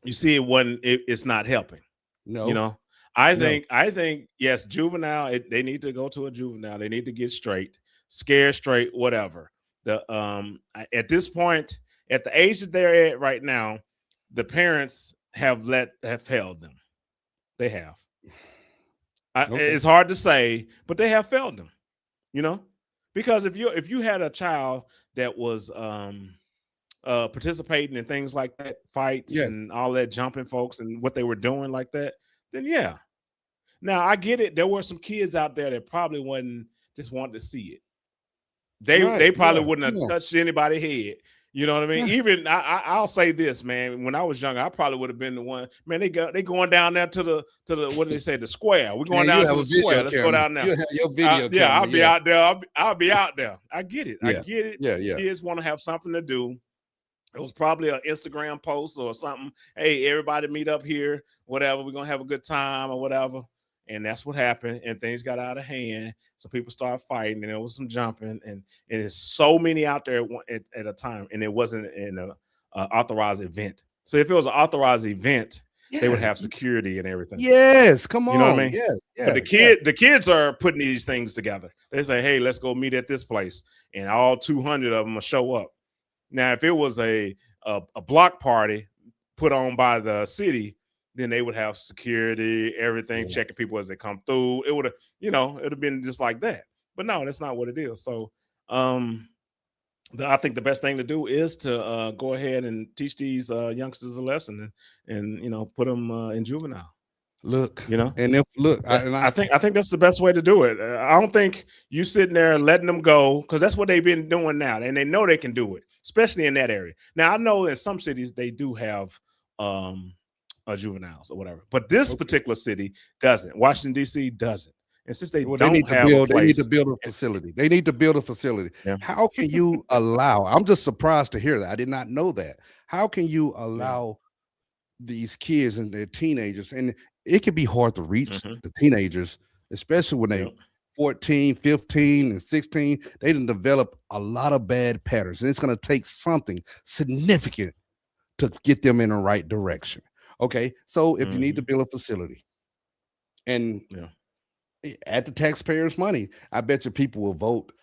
you see it's not helping. No. I think yes, juvenile, they need to go to a juvenile. They need to get straight, scared straight, whatever. At this point, at the age that they're at right now, the parents have failed them. They have. Okay. It's hard to say, but they have failed them. Because if you had a child that was participating in things like that, fights and all that, jumping folks and what they were doing like that, then yeah. Now I get it. There were some kids out there that probably wasn't just wanted to see it. They probably wouldn't have touched anybody's head. You know what I mean? Yeah. Even I'll say this, man. When I was younger, I probably would have been the one. Man, they going down there to the what do they say? The square. We're going down to the square. Let's go down there. You have your video yeah, I'll be out there. I'll be out there. I get it. Yeah. I get it. Yeah. Kids want to have something to do. It was probably an Instagram post or something. Hey, everybody meet up here. Whatever. We're gonna have a good time or whatever. And that's what happened. And things got out of hand. Some people started fighting, and there was some jumping, and there's so many out there at a time, and it wasn't an authorized event. So if it was an authorized event, they would have security and everything. Yes, come on. You know what I mean? Yes. But the kids are putting these things together. They say, hey, let's go meet at this place, and all 200 of them will show up. Now, if it was a block party put on by the city, then they would have security, everything, checking people as they come through. It would have, it'd have been just like that. But no, that's not what it is. So I think the best thing to do is to go ahead and teach these youngsters a lesson and put them in juvenile. Look, and if look, I think that's the best way to do it. I don't think you sitting there and letting them go, because that's what they've been doing now, and they know they can do it, especially in that area. Now I know in some cities they do have juveniles or whatever, but this particular city doesn't. Washington D.C. doesn't, and since they don't have a place, they need to build a facility. They need to build a facility. Yeah. How can you allow? I'm just surprised to hear that. I did not know that. How can you allow these kids and their teenagers, and it can be hard to reach the teenagers, especially when they 14, 15, and 16, they didn't develop a lot of bad patterns, and it's going to take something significant to get them in the right direction. Okay, so if you need to build a facility, and at the taxpayers' money, I bet you people will vote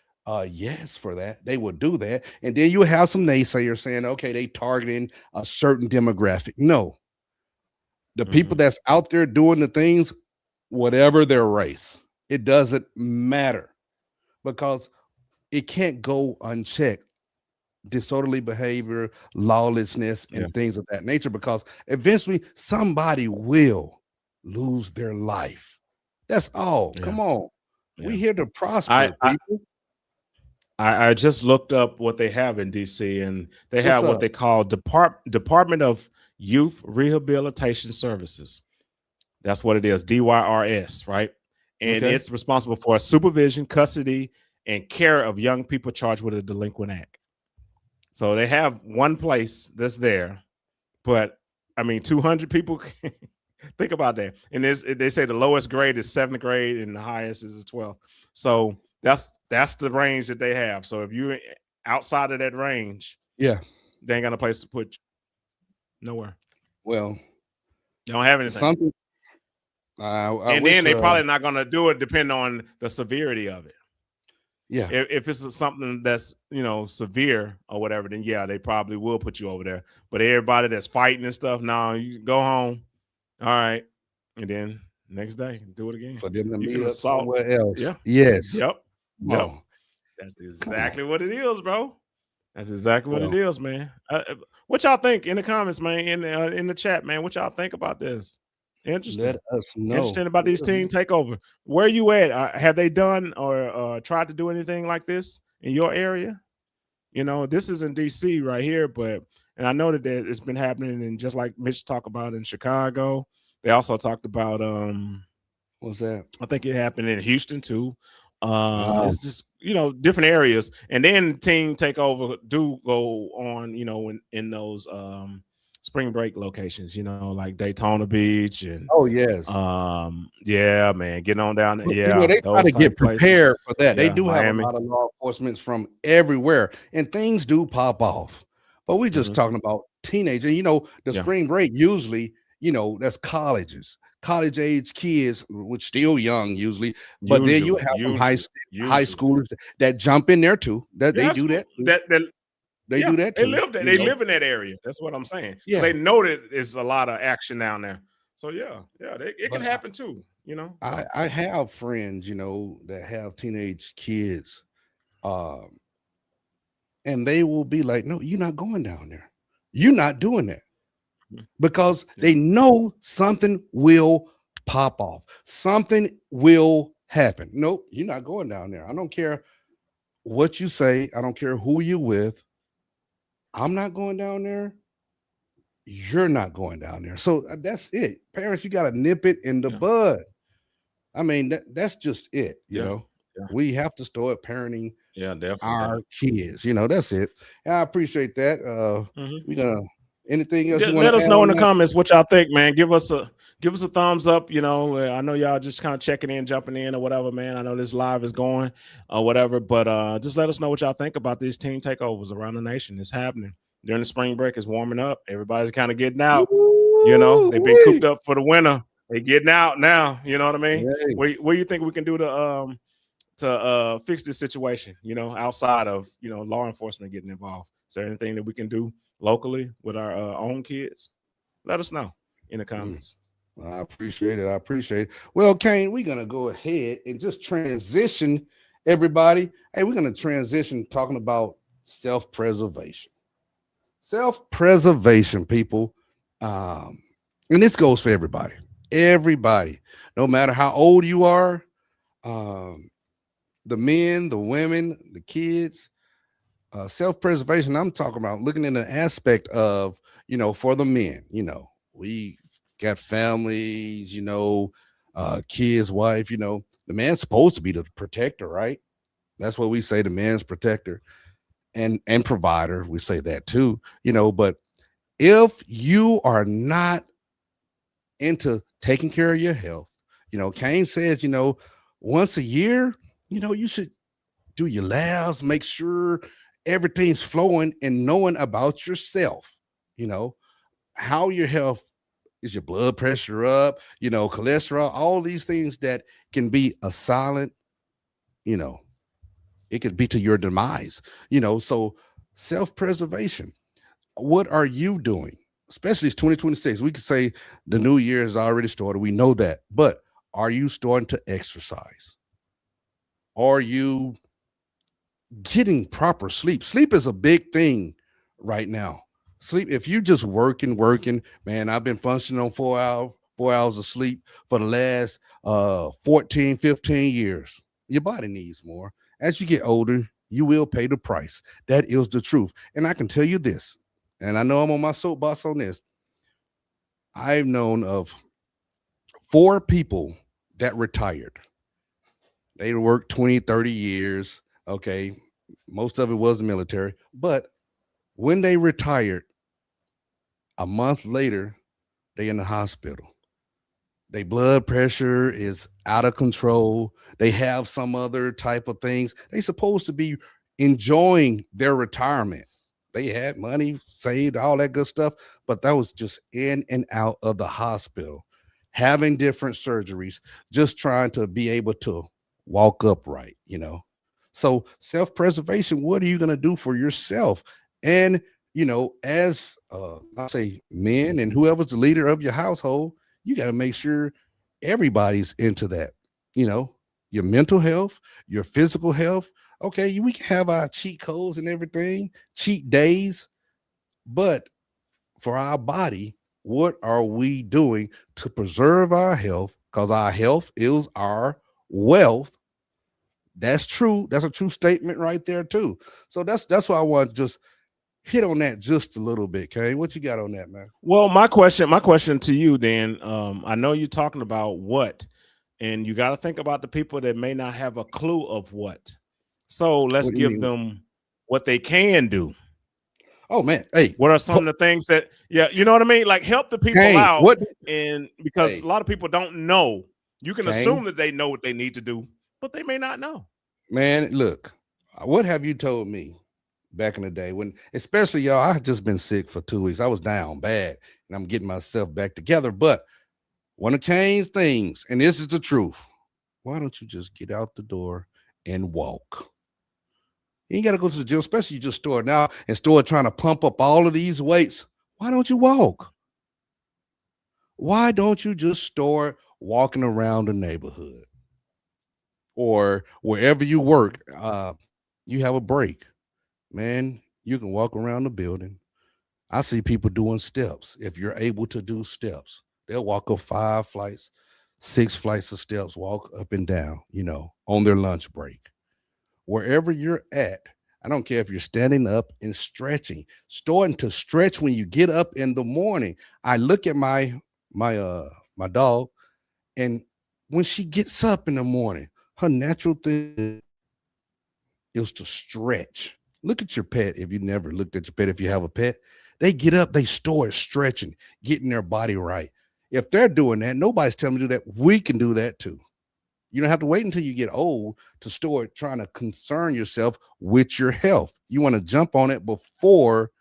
yes for that. They will do that, and then you have some naysayers saying, okay, they targeting a certain demographic. No, the people that's out there doing the things, whatever their race, it doesn't matter, because it can't go unchecked. Disorderly behavior, lawlessness, and things of that nature, because eventually somebody will lose their life. That's all. Come on. We're here to prosper, people. I just looked up what they have in DC, and they have what they call Department of Youth Rehabilitation Services. That's what it is, DYRS, right? And it's responsible for supervision, custody, and care of young people charged with a delinquent act. So they have one place that's there, but I mean, 200 people. Think about that. And they say the lowest grade is 7th grade and the highest is the 12th. So that's the range that they have. So if you're outside of that range, they ain't got a place to put you. Nowhere. Well, they don't have anything. Something. And then they probably not going to do it depending on the severity of it. Yeah. If it's something that's, severe or whatever, then they probably will put you over there. But everybody that's fighting and stuff, no, you go home. All right. And then next day, do it again. For them to you meet up somewhere else. Yeah. Yes. Yep. That's exactly what it is, bro. That's exactly what it is, man. What y'all think in the comments, man, in the chat, man? What y'all think about this? Interesting. Let us know. Interesting about these teen takeover. Where you at? Have they done or tried to do anything like this in your area? This is in DC right here, and I know that it's been happening, and just like Mitch talked about in Chicago, they also talked about what's that? I think it happened in Houston too. It's just different areas, and then teen takeover do go on in those spring break locations, you know, like Daytona Beach and Oh yes. yeah, man, getting on down there. But, Yeah, they try those to type get places. prepared for that. They Yeah, do have a Miami. lot of law enforcement from everywhere, and things do pop off. But we just talking about teenagers. You know, the Yeah. spring break usually, you know, that's colleges, college age kids, which still young usually. But then you have some high schoolers that jump in there too. That they do that. They do that too. They live in that area. That's what I'm saying. 'Cause Yeah. they know that there's a lot of action down there. So yeah, it can happen too. You know, I have friends, you know, that have teenage kids, and they will be like, "No, you're not going down there. You're not doing that," because they know something will pop off. Something will happen. Nope, you're not going down there. I don't care what you say. I don't care who you with. I'm not going down there. You're not going down there. So that's it. Parents, you got to nip it in the bud. I mean, that's just it. You know, we have to start parenting our kids. You know, that's it. I appreciate that. We're gonna anything else? Let us know in the comments what y'all think, man. Give us a thumbs up. You know, I know y'all just kind of checking in, jumping in, or whatever, man. I know this live is going or whatever, but just let us know what y'all think about these team takeovers around the nation. It's happening during the spring break. It's warming up. Everybody's kind of getting out. You know, they've been cooped up for the winter. They getting out now. You know what I mean? What do you think we can do to fix this situation? You know, outside of law enforcement getting involved, is there anything that we can do locally with our own kids? Let us know in the comments. I appreciate it. I appreciate it. Well, Kane, we're gonna go ahead and just transition everybody. Hey, we're gonna transition talking about self-preservation. Self-preservation, people. And this goes for everybody. Everybody, no matter how old you are, the men, the women, the kids, self-preservation. I'm talking about looking in the aspect of, for the men, we got families, kids, wife, the man's supposed to be the protector, right? That's what we say, the man's protector and provider. We say that too, but if you are not into taking care of your health, Kane says, once a year, you should do your labs, make sure everything's flowing and knowing about yourself, how your health is, your blood pressure up, cholesterol, all these things that can be a silent, it could be to your demise, so self-preservation. What are you doing? Especially it's 2026. We could say the new year has already started. We know that, but are you starting to exercise? Are you getting proper sleep? Sleep is a big thing right now. Sleep, if you just working, man, I've been functioning on 4 hours of sleep for the last 14, 15 years. Your body needs more. As you get older, you will pay the price. That is the truth. And I can tell you this, and I know I'm on my soapbox on this. I've known of 4 people that retired. They worked 20, 30 years. Okay. Most of it was the military. But when they retired, a month later, they in the hospital. Their blood pressure is out of control. They have some other type of things. They supposed to be enjoying their retirement. They had money saved, all that good stuff, but that was just in and out of the hospital, having different surgeries, just trying to be able to walk upright, So self-preservation, what are you going to do for yourself? And, as I say, men and whoever's the leader of your household, you got to make sure everybody's into that, your mental health, your physical health. Okay, we can have our cheat codes and everything, cheat days, but for our body, what are we doing to preserve our health? Because our health is our wealth. That's true. That's a true statement right there too. So that's why I want to just hit on that just a little bit. Okay, what you got on that, man? Well, my question to you then, I know you're talking about what, and you got to think about the people that may not have a clue of what. So let's give them what they can do. Oh man, hey, What are some of the things that, yeah, you know what I mean? Like help the people Kane, out. what? And because Hey, a lot of people don't know, you can Kane, assume that they know what they need to do, but they may not know. man, look, what have you told me back in the day when, especially y'all, I just been sick for 2 weeks. I was down bad, and I'm getting myself back together. But one of Kane's things, and this is the truth, why don't you just get out the door and walk? You ain't got to go to the gym, especially you just start now and start trying to pump up all of these weights. Why don't you walk? Why don't you just start walking around the neighborhood or wherever you work? You have a break, man. You can walk around the building. I see people doing steps. If you're able to do steps, they'll walk up 5 flights, 6 flights of steps, walk up and down, on their lunch break. Wherever you're at, I don't care if you're standing up and stretching, starting to stretch when you get up in the morning. I look at my dog, and when she gets up in the morning, her natural thing is to stretch. Look at your pet. If you never looked at your pet, if you have a pet, they get up, they start stretching, getting their body right. If they're doing that, nobody's telling me to do that. We can do that too. You don't have to wait until you get old to start trying to concern yourself with your health. You want to jump on it before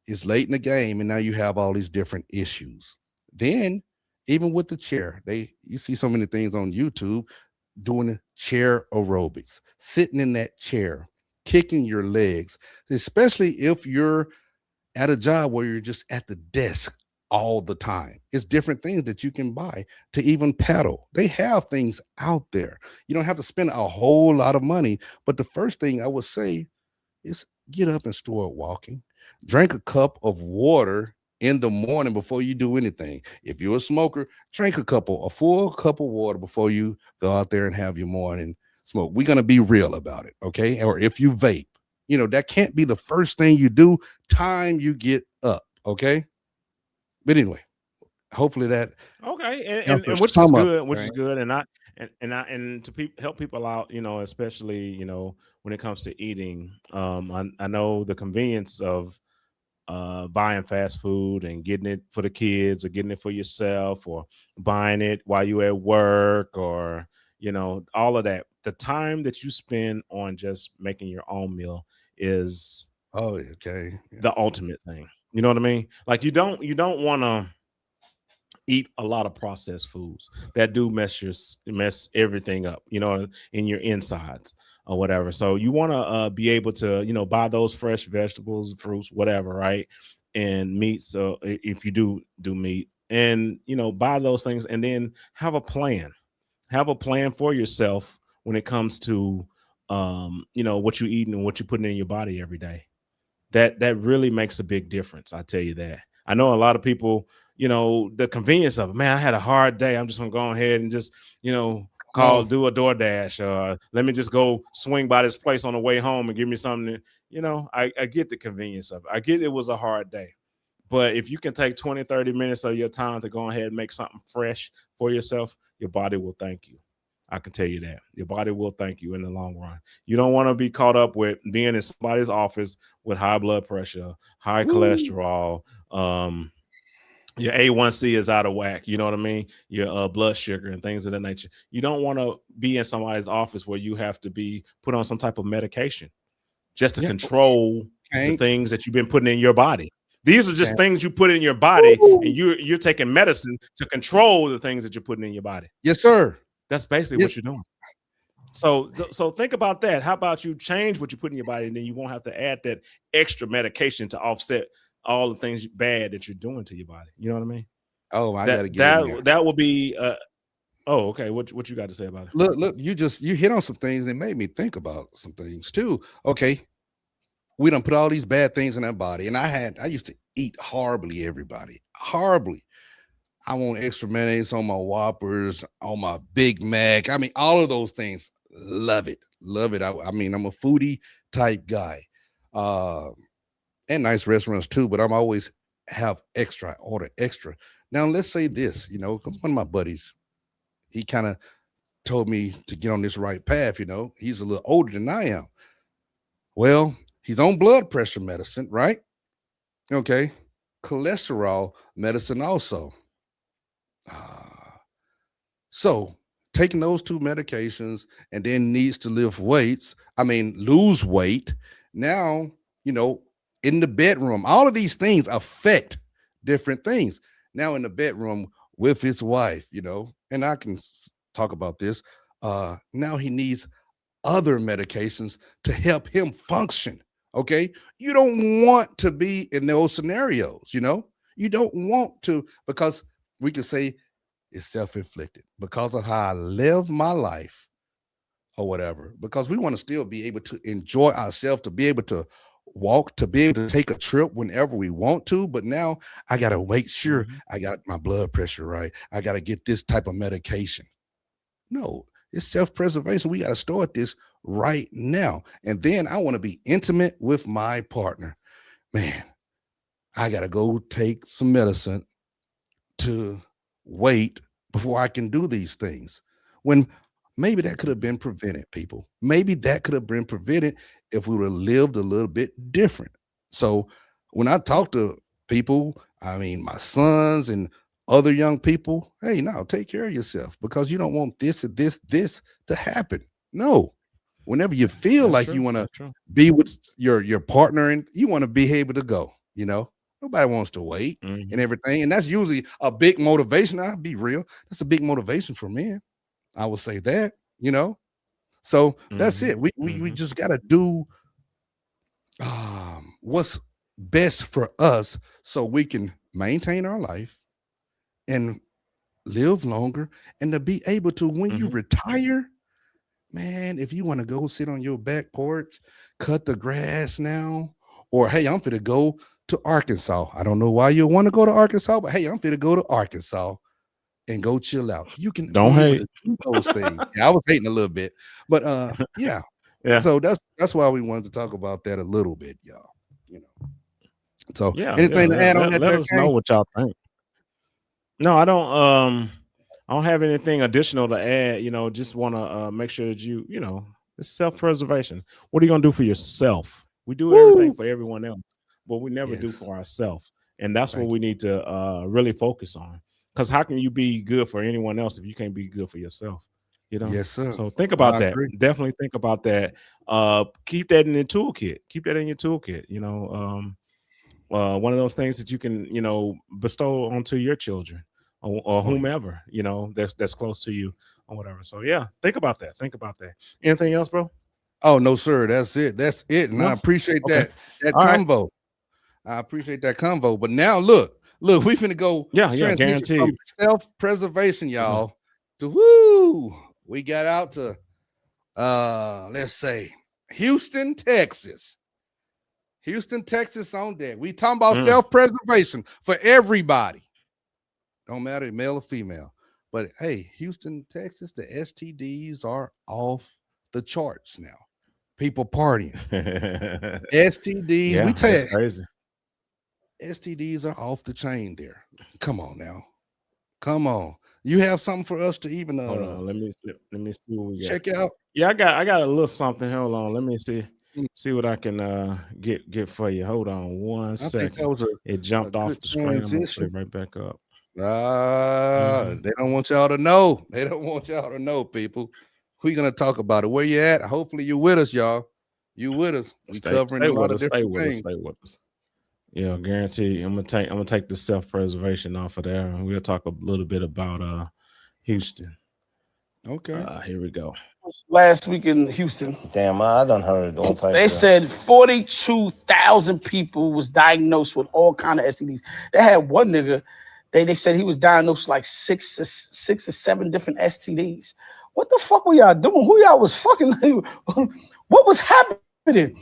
it's late in the game, and now you have all these different issues. Then, even with the chair, you see so many things on YouTube doing chair aerobics, sitting in that chair, kicking your legs, especially if you're at a job where you're just at the desk all the time. It's different things that you can buy to even paddle. They have things out there. You don't have to spend a whole lot of money. But the first thing I would say is get up and start walking. Drink a cup of water in the morning before you do anything. If you're a smoker, drink a full cup of water before you go out there and have your morning smoke. We're going to be real about it, okay? Or if you vape, that can't be the first thing you do time you get up, okay? But anyway, hopefully that Okay, and answers which is some of good, it, right? and to help people out, especially when it comes to eating. I know the convenience of buying fast food and getting it for the kids or getting it for yourself or buying it while you're at work or all of that. The time that you spend on just making your own meal is Oh, okay. Yeah. the ultimate thing. You know what I mean? Like you don't want to eat a lot of processed foods that do mess everything up, in your insides or whatever. So you want to be able to, buy those fresh vegetables, fruits, whatever, right? And meat. So if you do meat and, buy those things and then have a plan. Have a plan for yourself when it comes to, what you eating and what you're putting in your body every day. That really makes a big difference. I tell you that. I know a lot of people, the convenience of it. Man, I had a hard day. I'm just gonna go ahead and just, Oh, do a DoorDash. Let me just go swing by this place on the way home and give me something. I get the convenience of it. I get it was a hard day. But if you can take 20, 30 minutes of your time to go ahead and make something fresh for yourself, your body will thank you. I can tell you that. Your body will thank you in the long run. You don't want to be caught up with being in somebody's office with high blood pressure, high woo. cholesterol, your A1C is out of whack. You know what I mean? Your blood sugar and things of that nature. You don't want to be in somebody's office where you have to be put on some type of medication just to Yeah. control the Okay. things that you've been putting in your body. These are just Okay. things you put in your body, and Woo. you're taking medicine to control the things that you're putting in your body. Yes, sir. That's basically what Yes. you're doing. So think about that. How about you change what you put in your body, and then you won't have to add that extra medication to offset all the things bad that you're doing to your body. You know what I mean? Oh, I got to That get in there. that will be. Oh, okay. What you got to say about it? Look, you hit on some things that made me think about some things too. Okay, we don't put all these bad things in our body, and I used to eat horribly. Everybody horribly. I want extra mayonnaise on my Whoppers, on my Big Mac. I mean, all of those things. Love it, love it. I mean, I'm a foodie type guy, uh, and nice restaurants too. But I'm always have extra, order extra. Now, let's say this, because one of my buddies, he kind of told me to get on this right path. He's a little older than I am. Well, he's on blood pressure medicine, right? Okay. Cholesterol medicine also. So taking those two medications and then needs to lose weight. Now, in the bedroom, all of these things affect different things. Now in the bedroom with his wife, and I can talk about this. Now he needs other medications to help him function. Okay. You don't want to be in those scenarios, you don't want to, because we can say it's self-inflicted because of how I live my life or whatever, because we want to still be able to enjoy ourselves, to be able to walk, to be able to take a trip whenever we want to. But now I got to make sure I got my blood pressure right. I got to get this type of medication. No, it's self-preservation. We got to start this right now. And then I want to be intimate with my partner. Man, I got to go take some medicine to wait before I can do these things. When maybe that could have been prevented, people. Maybe that could have been prevented if we would have lived a little bit different. So when I talk to people, I mean, my sons and other young people, hey, no, take care of yourself, because you don't want this to happen. No. Whenever you feel like you want to be with your partner and you want to be able to go, nobody wants to wait and everything. And that's usually a big motivation. I'll be real. That's a big motivation for men. I would say that, So that's it. We just got to do what's best for us so we can maintain our life and live longer, and to be able to, when you retire, man, if you want to go sit on your back porch, cut the grass now, or hey, I'm finna go to Arkansas. I don't know why you want to go to Arkansas, but hey, I'm finna go to Arkansas and go chill out. You can don't hate do those things. Yeah, I was hating a little bit, but yeah. So that's why we wanted to talk about that a little bit, y'all. So anything to add on that? Let us know what y'all think. No, I don't have anything additional to add. Just want to make sure that it's self-preservation. What are you gonna do for yourself? We do everything for everyone else, but we never do for ourselves, and that's what we need to really focus on. Because how can you be good for anyone else if you can't be good for yourself? Yes, sir. So think about that. Agree. Definitely think about that. Keep that in your toolkit. Keep that in your toolkit. One of those things that you can bestow onto your children or whomever that's close to you or whatever. So yeah, think about that. Anything else, bro? Oh no, sir. That's it. And I appreciate that convo. Right. I appreciate that convo. But now look, we finna go guaranteed from self-preservation, y'all, to we got out to let's say Houston, Texas. On deck. We talking about self-preservation for everybody. Don't matter male or female. But hey, Houston, Texas, the STDs are off the charts now. People partying. STDs, yeah, we tell you, crazy. STDs are off the chain there. Come on now. Come on. You have something for us to even Hold on, let me see what we got. Check out. Yeah, I got a little something. Hold on. Let me see what I can get for you. Hold on one second. It jumped off the screen. I'm gonna put it right back up. They don't want y'all to know. They don't want y'all to know, people. We're gonna talk about it. Where you at? Hopefully you with us, y'all. You with us. We covering a lot of different things. Stay with us. Yeah, guarantee. I'm gonna take the self-preservation off of there, and we'll talk a little bit about Houston. Okay. Here we go. Last week in Houston. Damn, I done heard all types. They said 42,000 people was diagnosed with all kind of STDs. They had one nigga. They said he was diagnosed with like six or seven different STDs. What the fuck were y'all doing? Who y'all was fucking? What was happening?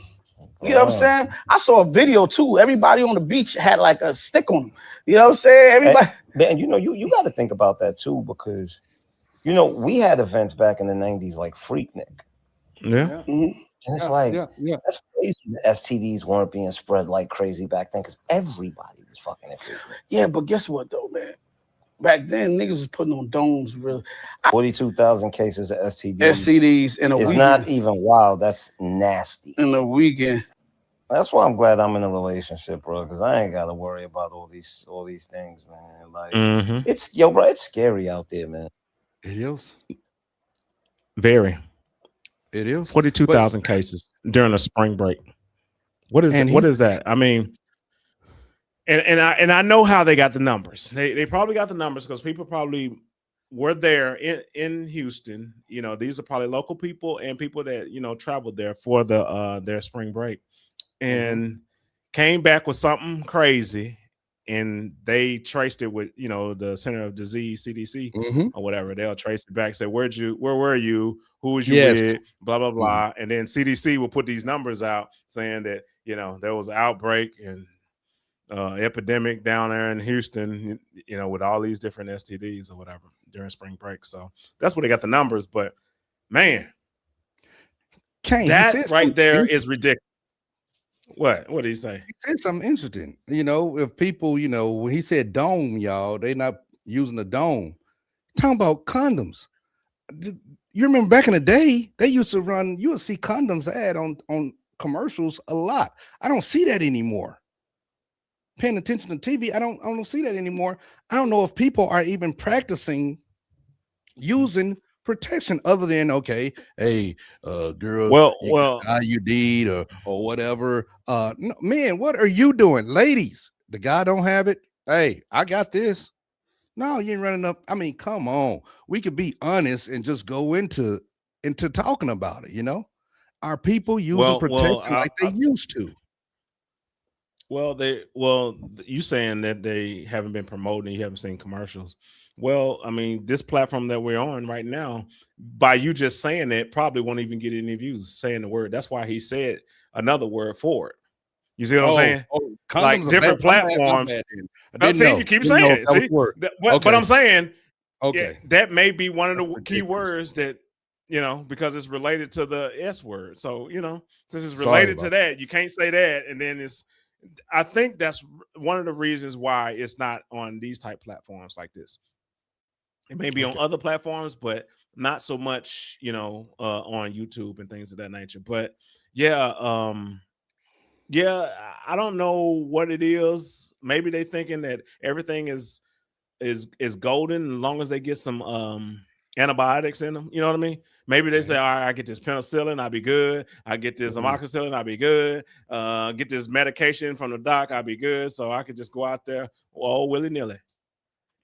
You know what I'm saying? I saw a video too. Everybody on the beach had like a stick on them. You know what I'm saying? Everybody. And you got to think about that too, because we had events back in the 90s like Freaknik. Yeah. And it's that's crazy. The STDs weren't being spread like crazy back then because everybody was fucking it. Yeah, but guess what though, man? Back then, niggas was putting on domes. Really, 42,000 cases of STDs. STDs in a weekend. It's not even wild. That's nasty. In a weekend. That's why I'm glad I'm in a relationship, bro, because I ain't got to worry about all these things, man. Like it's bro, it's scary out there, man. It is. Very. It is. 42,000 cases during a spring break. What is that? What is that? I mean, and I know how they got the numbers. They probably got the numbers because people probably were there in Houston. You know, these are probably local people and people that, you know, traveled there for their spring break and came back with something crazy. And they traced it with, you know, the Center of Disease, CDC, or whatever. They'll trace it back, say, where were you? Who was you with? Blah, blah, blah. And then CDC will put these numbers out saying that, you know, there was an outbreak and epidemic down there in Houston, you know, with all these different STDs or whatever during spring break. So that's where they got the numbers. But man, that right there is ridiculous. What did he say? He said something interesting. You know, if people, you know, when he said dome, y'all, they not using a dome. Talking about condoms. You remember back in the day, they used to run, you would see condoms ad on commercials a lot. I don't see that anymore. Paying attention to TV, I don't see that anymore. I don't know if people are even practicing using protection other than hey, girl, well, IUD or whatever. No, man, what are you doing, ladies? The guy don't have it. Hey, I got this. No, you ain't running up. I mean, come on. We could be honest and just go into talking about it. You know, are people using protection like they used to? Well, you saying that they haven't been promoting, you haven't seen commercials. Well, I mean, this platform that we're on right now, by you just saying it, probably won't even get any views saying the word. That's why he said another word for it. You see what I'm saying? Like different platforms. See, you keep saying it. See? But I'm saying, that may be one of the key words that, you know, because it's related to the S word. So, you know, since it's related to that, you can't say that. And then I think that's one of the reasons why it's not on these type platforms like this. It may be on other platforms, but not so much, you know, on YouTube and things of that nature. But I don't know what it is. Maybe they thinking that everything is golden as long as they get some antibiotics in them. You know what I mean? Maybe they say, all right, I get this penicillin, I'll be good. I get this amoxicillin, I'll be good. Get this medication from the doc, I'll be good. So I could just go out there all willy-nilly.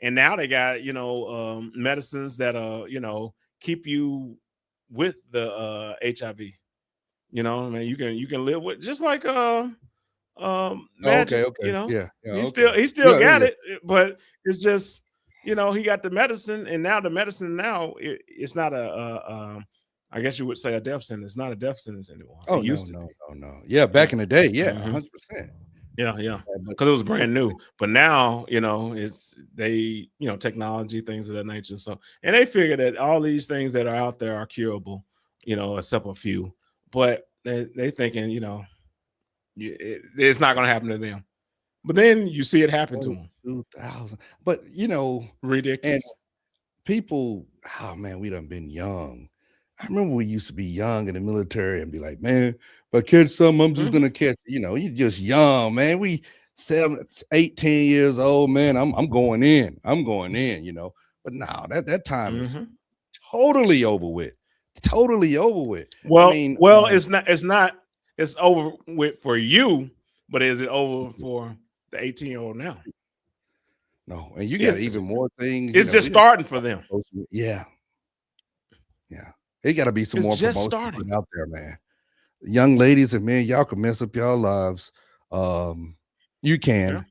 And now they got, you know, medicines that you know, keep you with the HIV. You know, I mean, you can live with just like Magic, you know, he still got it, but it's just, you know, he got the medicine, and now the medicine it's not I guess you would say a death sentence. It's not a death sentence anymore. Oh, no. Yeah, back in the day, 100%. Yeah, because it was brand new. But now, you know, you know, technology, things of that nature. So, and they figure that all these things that are out there are curable, you know, except a few. But they thinking, you know, it's not going to happen to them. But then you see it happen to them. 2,000. But, you know, ridiculous. And people, oh man, we done been young. I remember we used to be young in the military and be like, man, if I catch something, I'm just gonna catch. You know, you just young, man. We 18 years old, man. I'm going in. I'm going in. You know, but now that time is totally over with. Totally over with. Well, it's not. It's over with for you, but is it over for the 18-year-old now? No, and you got even more things. It's just starting for them. Yeah. It got to be some more promotion out there, man. Young ladies and men, y'all can mess up y'all lives. You can,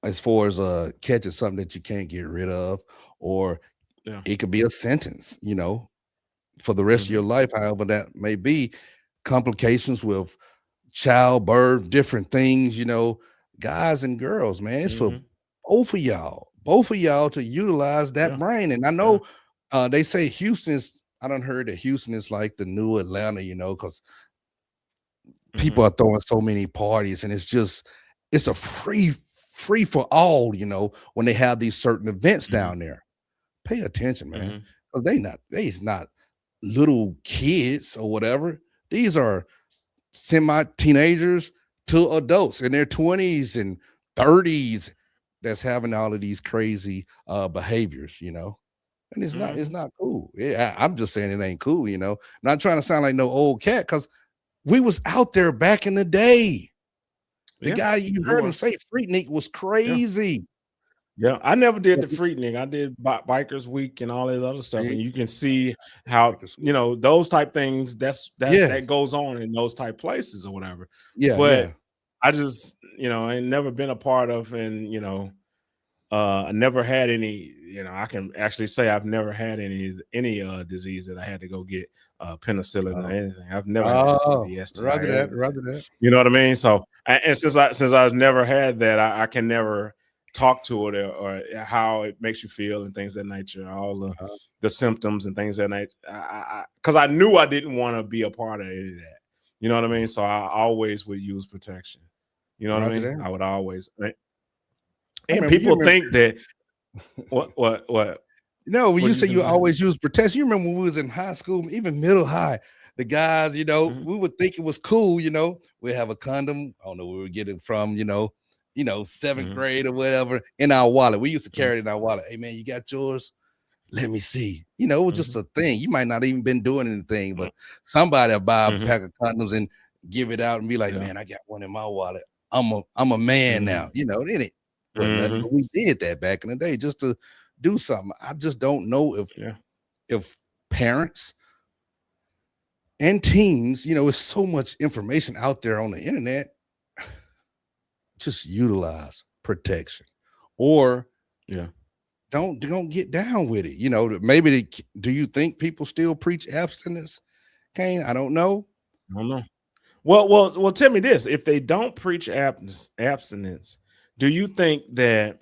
as far as catching something that you can't get rid of, or it could be a sentence, you know, for the rest of your life, however that may be. Complications with childbirth, different things, you know, guys and girls, man. It's for both of y'all to utilize that brain. And I know they say Houston is, I done heard that Houston is like the new Atlanta, you know, because people are throwing so many parties, and it's a free for all, you know, when they have these certain events down there. Pay attention, man, because they's not little kids or whatever. These are semi-teenagers, to adults in their 20s and 30s that's having all of these crazy behaviors, you know. And it's not cool. Yeah, I'm just saying it ain't cool, you know. Not trying to sound like no old cat, because we was out there back in the day. The guy you heard him say Freaknik was crazy. Yeah, I never did the Freaknik. I did Bikers Week and all that other stuff, and you can see how, you know, those type things. That goes on in those type places or whatever. But I just, you know, I ain't never been a part of, and you know, I never had any. You know, I can actually say I've never had any disease that I had to go get penicillin or anything. I've never had STD, STI. Rather that. You know what I mean? So, and since I've never had that, I can never talk to it or how it makes you feel and things of that nature, all the symptoms and things of that nature. Because I knew I didn't want to be a part of any of that. You know what I mean? So I always would use protection. You know what I mean? I would always. And people think that what? No, when you say you always use protection, you remember when we was in high school, even middle high, the guys, you know, we would think it was cool, you know, we have a condom. I don't know where we would get it from, you know, 7th grade or whatever, in our wallet. We used to carry it in our wallet. Hey man, you got yours? Let me see. You know, it was just a thing. You might not even been doing anything, but somebody will buy a pack of condoms and give it out and be like, man, I got one in my wallet. I'm a man now, you know, in it. But we did that back in the day just to do something. I just don't know if parents and teens, you know, there's so much information out there on the internet. Just utilize protection, or don't get down with it. You know, maybe do you think people still preach abstinence, Kane? I don't know. Well, tell me this: if they don't preach abstinence, do you think that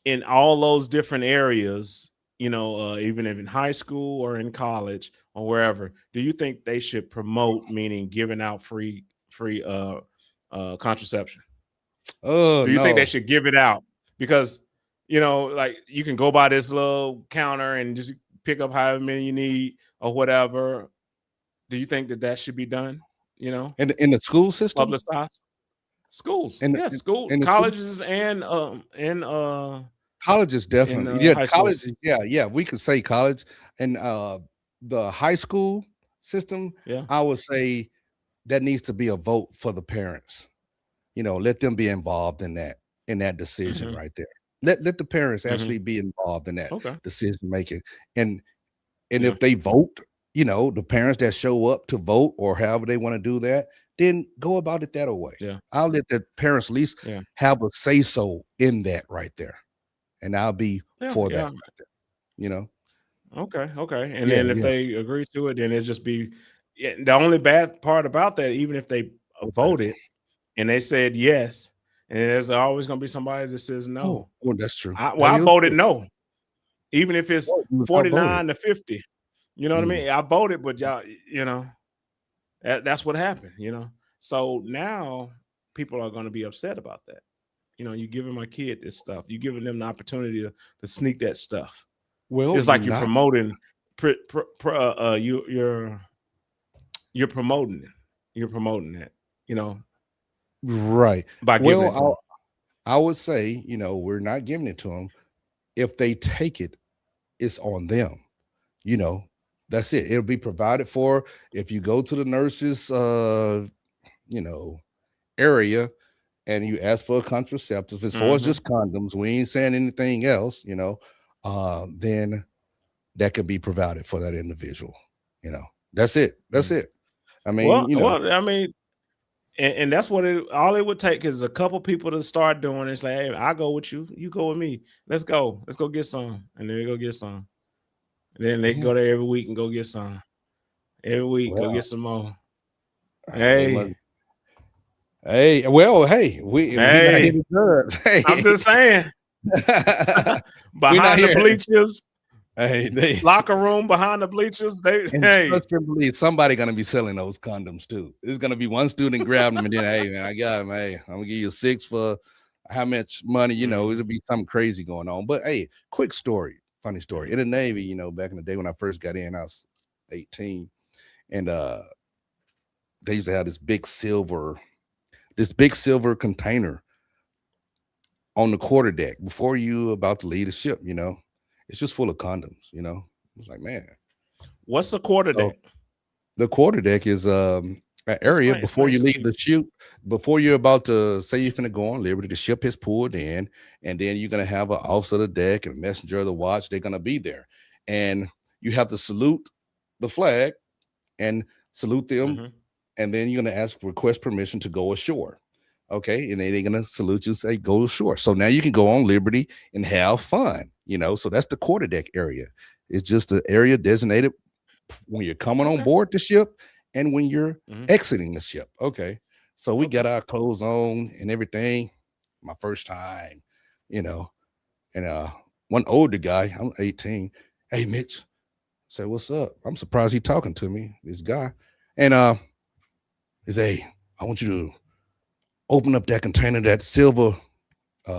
in all those different areas, you know, even if in high school or in college or wherever, do you think they should promote, meaning giving out free contraception? Do you think they should give it out? Because, you know, like you can go by this little counter and just pick up however many you need or whatever. Do you think that should be done? You know, in the school system, publicized schools, colleges, and colleges definitely, college, we could say college and the high school system. I would say that needs to be a vote for the parents. You know, let them be involved in that decision right there. Let the parents actually be involved in that decision making, and if they vote, you know, the parents that show up to vote or however they want to do that, then go about it that way. I'll let the parents at least have a say so in that right there, and I'll be for that right there, you know. Okay. And then if they agree to it, then it's just be the only bad part about that, even if they voted and they said yes, and there's always going to be somebody that says no. Oh, that's true. I voted no, even if it's 49 to 50. You know what I mean? I voted, but y'all, you know, that's what happened, you know. So now people are going to be upset about that. You know, you giving my kid this stuff. You giving them the opportunity to sneak that stuff. Well, it's like you're promoting. You're promoting it. You're promoting it. You know, right? By giving it to them. I would say, you know, we're not giving it to them. If they take it, it's on them. You know, that's it. It'll be provided for. If you go to the nurses, you know, area and you ask for a contraceptive, as far as just condoms, we ain't saying anything else, you know, then that could be provided for that individual. You know, that's it. That's it. I mean, you know, I mean, and that's what all it would take is a couple people to start doing it. It's like, hey, I go with you, you go with me. Let's go get some, and then they go get some. And then they can go there every week and go get some. Every week, go get some more. Hey, well, hey, we not here to judge. Hey. I'm just saying. Behind the bleachers. Hey, locker room behind the bleachers. Somebody gonna be selling those condoms too. There's gonna be one student grabbing them and then, hey man, I got them. Hey, I'm gonna give you 6 for how much money, you know, it'll be something crazy going on. But hey, quick story, funny story. In the Navy, you know, back in the day when I first got in, I was 18, and they used to have this big silver this big silver container on the quarter deck before you about to leave the ship. It's just full of condoms. It's like, man, what's the quarter so deck? the quarter deck is an area before you leave the ship, before you're about to say you're finna go on liberty. The ship has pulled in, and then you're gonna have an officer of the deck and a messenger of the watch. They're gonna be there, and you have to salute the flag and salute them, and then you're gonna request permission to go ashore. Okay, and then they're gonna salute you, say go ashore. So now you can go on liberty and have fun. So that's the quarter deck area. It's just an area designated when you're coming on board the ship and when you're exiting the ship. Okay, so we got our clothes on and everything. My first time, and one older guy, I'm 18. Hey, Mitch, I said, what's up? I'm surprised he talking to me, this guy. And he said, hey, I want you to open up that container, that silver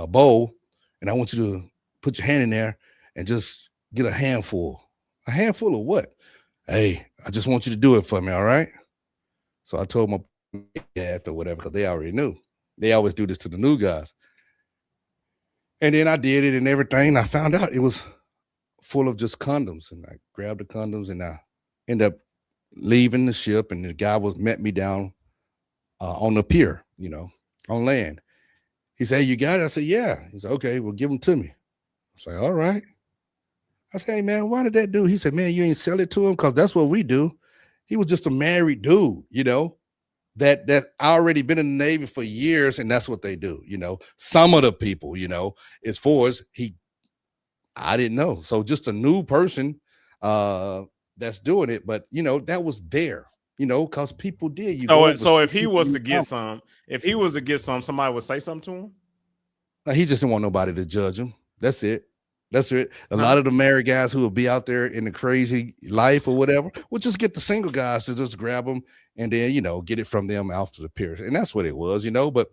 bowl, and I want you to put your hand in there and just get a handful. A handful of what? Hey, I just want you to do it for me, all right? So I told my after whatever, because they already knew. They always do this to the new guys. And then I did it and everything. I found out it was full of just condoms, and I grabbed the condoms and I ended up leaving the ship, and the guy met me down on the pier, on land. He said, hey, you got it? I said, yeah. He said, okay, well, give them to me. I said, all right. I said, hey, man, why did that do? He said, man, you ain't sell it to him? Because that's what we do. He was just a married dude, that already been in the Navy for years, and that's what they do. Some of the people, as far as I didn't know. So just a new person that's doing it, but that was there, because people did. So if he was to get some, somebody would say something to him. He just didn't want nobody to judge him. That's it. A lot of the married guys who will be out there in the crazy life or whatever will just get the single guys to just grab them and then, get it from them after the pier. And that's what it was, But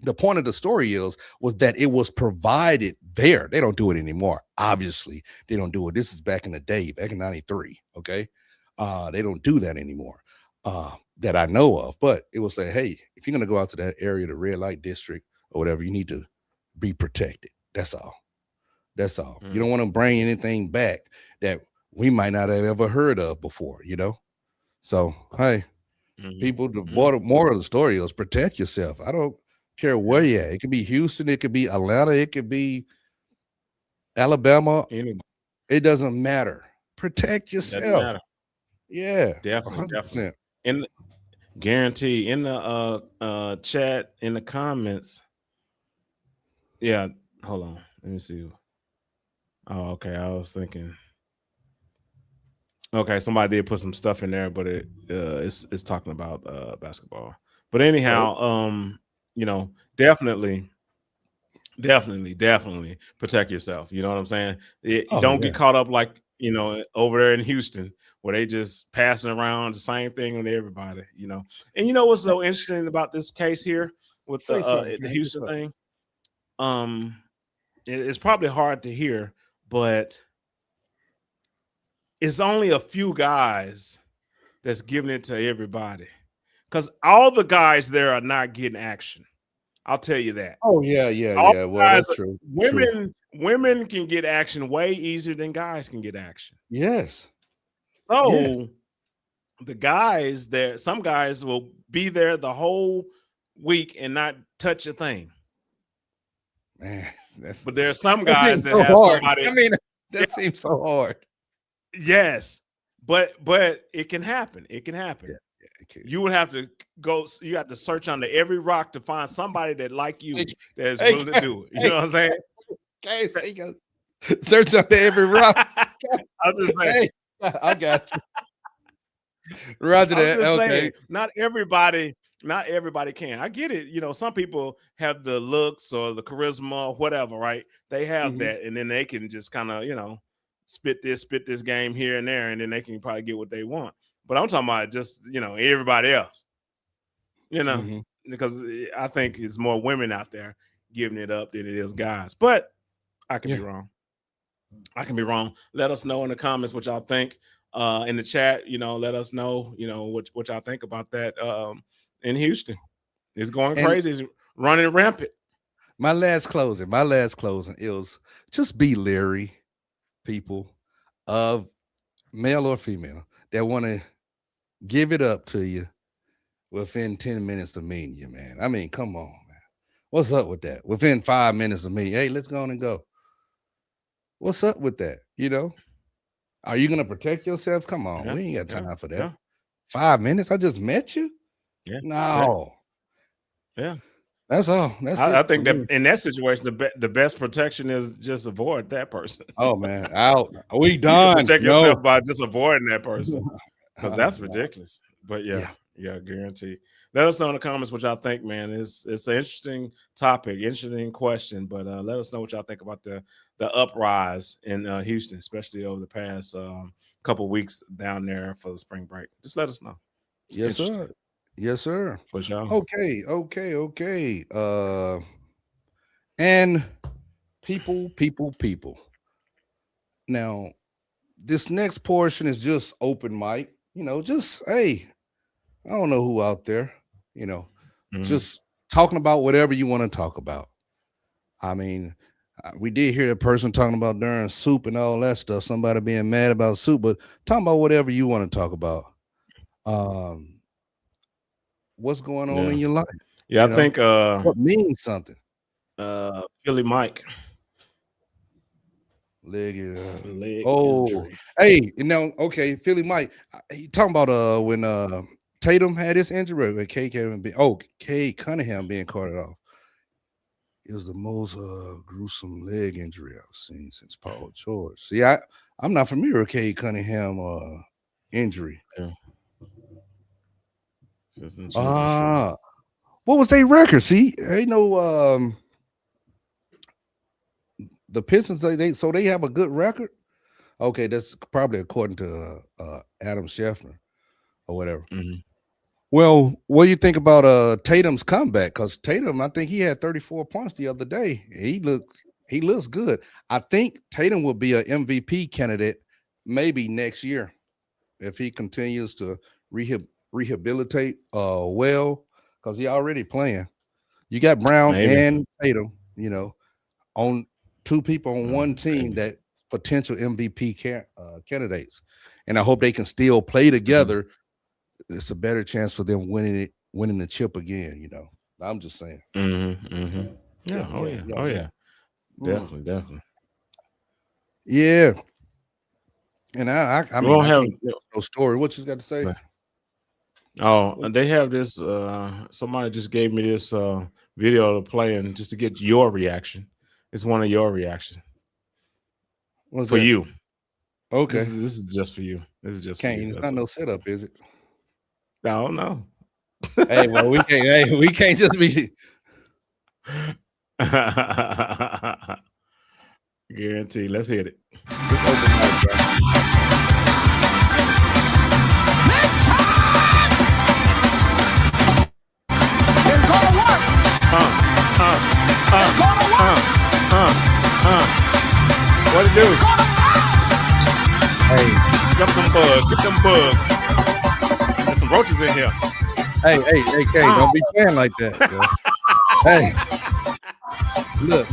the point of the story was that it was provided there. They don't do it anymore. Obviously, they don't do it. This is back in the day, back in 93. Okay. They don't do that anymore that I know of. But it will say, hey, if you're going to go out to that area, the red light district or whatever, you need to be protected. That's all. That's all. You don't want to bring anything back that we might not have ever heard of before, So, hey, people, the moral of the story is protect yourself. I don't care where you're at. It could be Houston. It could be Atlanta. It could be Alabama. It doesn't matter. Protect yourself. Yeah. Definitely. And guarantee in the chat, in the comments. Yeah. Hold on. Let me see. Oh, okay. I was thinking. Okay, somebody did put some stuff in there, but it's talking about basketball. But anyhow, definitely protect yourself. You know what I'm saying? Don't get caught up like over there in Houston where they just passing around the same thing with everybody. And what's so interesting about this case here with the Houston thing? It's probably hard to hear, but it's only a few guys that's giving it to everybody, because all the guys there are not getting action. I'll tell you that. Oh yeah. Well, that's true. Women can get action way easier than guys can get action. Yes. So the guys there, some guys will be there the whole week and not touch a thing. Man, but there are some guys that have hard. somebody. I mean, that seems so hard. Yes, but it can happen. It can happen. Yeah, it can. You would have to go. You have to search under every rock to find somebody that like you that's willing to do it. You know what I'm saying? Okay, search under every rock. I was just saying. Hey, I got you. Roger that. Okay. Saying, not everybody can. I get it. Some people have the looks or the charisma or whatever, right? They have that, and then they can just kind of, spit this game here and there, and then they can probably get what they want. But I'm talking about just, everybody else, because I think it's more women out there giving it up than it is guys. But I can be wrong. Let us know in the comments what y'all think. In the chat, let us know, what y'all think about that in Houston. It's going crazy. It's running rampant. My last closing. It was just be leery, people, of male or female that want to give it up to you within 10 minutes of meeting you, man. I mean, come on, man. What's up with that? Within 5 minutes of meeting, hey, let's go on and go. What's up with that? You know, are you gonna protect yourself? Come on, we ain't got time for that. Yeah. 5 minutes? I just met you. Yeah. No. Yeah. That's all. That's it. I think that in that situation, the best protection is just avoid that person. Oh man, out. We done. Protect yourself by just avoiding that person, because that's ridiculous. But yeah, guarantee. Let us know in the comments what y'all think, man. It's an interesting topic, interesting question. But let us know what y'all think about the uprise in Houston, especially over the past couple weeks down there for the spring break. Just let us know. Yes, sir. Yes, sir. For sure. Okay. And people. Now, this next portion is just open mic. You know, just hey, I don't know who out there. You know, just talking about whatever you want to talk about. I mean, we did hear a person talking about during soup and all that stuff. Somebody being mad about soup, but talking about whatever you want to talk about. What's going on in your life? Yeah, I think what means something. Philly Mike. Leg injury. Hey, you know, okay, Philly Mike. He talking about when Tatum had his injury, when Cade Cunningham being carted off. It was the most gruesome leg injury I've seen since Paul George. See, I'm not familiar with Cade Cunningham injury. Yeah. What was their record? See, ain't no the Pistons, they have a good record. Okay, that's probably according to Adam Scheffner or whatever. Well, what do you think about Tatum's comeback? Because Tatum, I think he had 34 points the other day. He looks good. I think Tatum will be an MVP candidate maybe next year if he continues to rehabilitate well, because he already playing. You got Brown and Tatum, you know, on two people on one team that potential MVP candidates, and I hope they can still play together. It's a better chance for them winning the chip again. You know, I'm just saying. Yeah. Oh yeah. Definitely. Yeah. And I mean, don't have no story. What you got to say? Oh, they have this. Somebody just gave me this video to play, and just to get your reaction. It's one of your reactions. What's for that? you. Okay. This is just for you. This is just Kane, for you. it's not no setup, is it? I don't know. Hey, well, we can't. Hey, we can't just be. Guarantee. Let's hit it. Just open mic, bro. What it do? Hey, jump them bugs. Get them bugs. There's some roaches in here. Hey, Kane, don't be playing like that. Bro. Hey, look.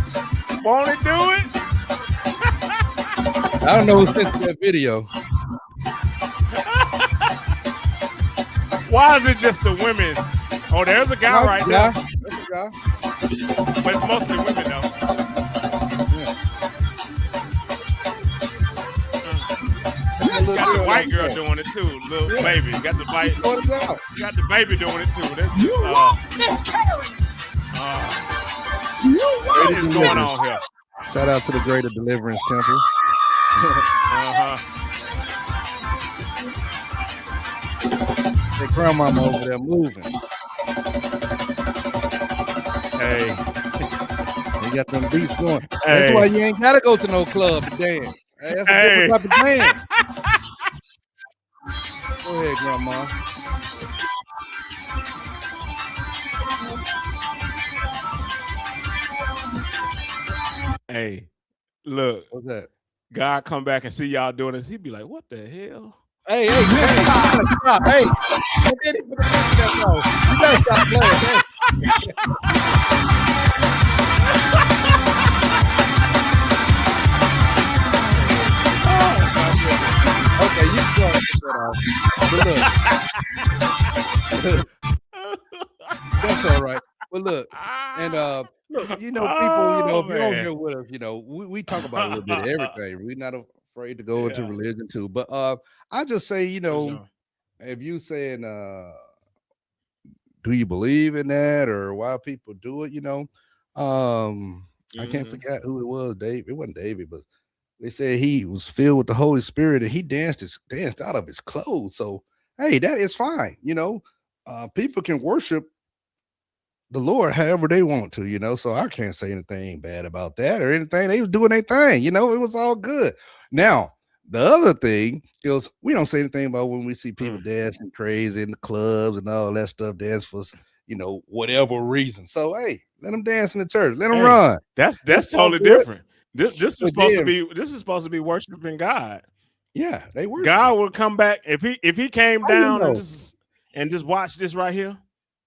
Won't it do it? I don't know who sent that video. Why is it just the women? Oh, there's a guy right there. There's a guy. But it's mostly women, though. You got the white girl doing it too, little baby. You got the white. You got the baby doing it too. That's just, what is going on here? Shout out to the Greater Deliverance Temple. Hey, grandmama over there moving. Hey, you got them beats going. Hey. That's why you ain't gotta go to no club to dance. Hey, that's a different type of dance. Go ahead, grandma. Hey, look. What's that? God come back and see y'all doing this. He'd be like, what the hell? Hey, stop. Hey, you gotta stop playing. Okay, you can but look, that's all right. But look, and look, people, Oh if you're on man. here with us, we talk about a little bit of everything. We're not afraid to go into Yeah. religion too. But I just say, For sure. if you saying do you believe in that or why people do it, I can't Mhm. forget who it was, Dave. It wasn't David, but they said he was filled with the Holy Spirit and he danced out of his clothes. So hey, that is fine. People can worship the Lord however they want to. So I can't say anything bad about that or anything. They was doing their thing, it was all good. Now, the other thing is we don't say anything about when we see people dancing crazy in the clubs and all that stuff, dance for whatever reason. So hey, let them dance in the church, let them Hey, run. that's It's all totally good. different. This is But supposed to then, be worshiping God. yeah, they worship. God will come back if he came How you down know? and just watch this right here.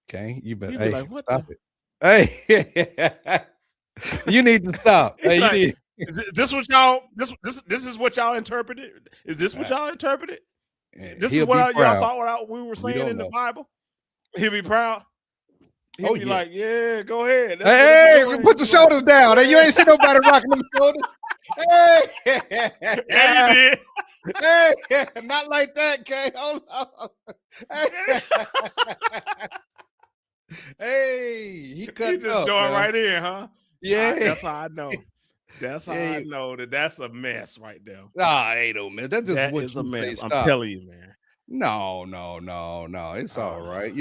Okay, you better He'd be like, what stop the? it. Hey, you need to stop. He's Hey, you like, need. this what y'all this is what y'all interpreted? Is this what y'all interpreted? This is He'll be what y'all proud. thought we were We saying don't in the know. Bible? He'll be proud. He'll Oh be yeah. like, yeah, go ahead. That's Hey, what put the shoulders down. Hey, you ain't see nobody rocking them shoulders. Hey, Yeah, you did. hey, not like that, Kay. Hold on. Hey, he He cut just up, joined man. right in, huh? Yeah. That's how I know. That's how Yeah. I know that's a mess right there. Nah, ain't no mess. That's just That what is a you say. mess. I'm Stop. telling you, man. No. It's all right.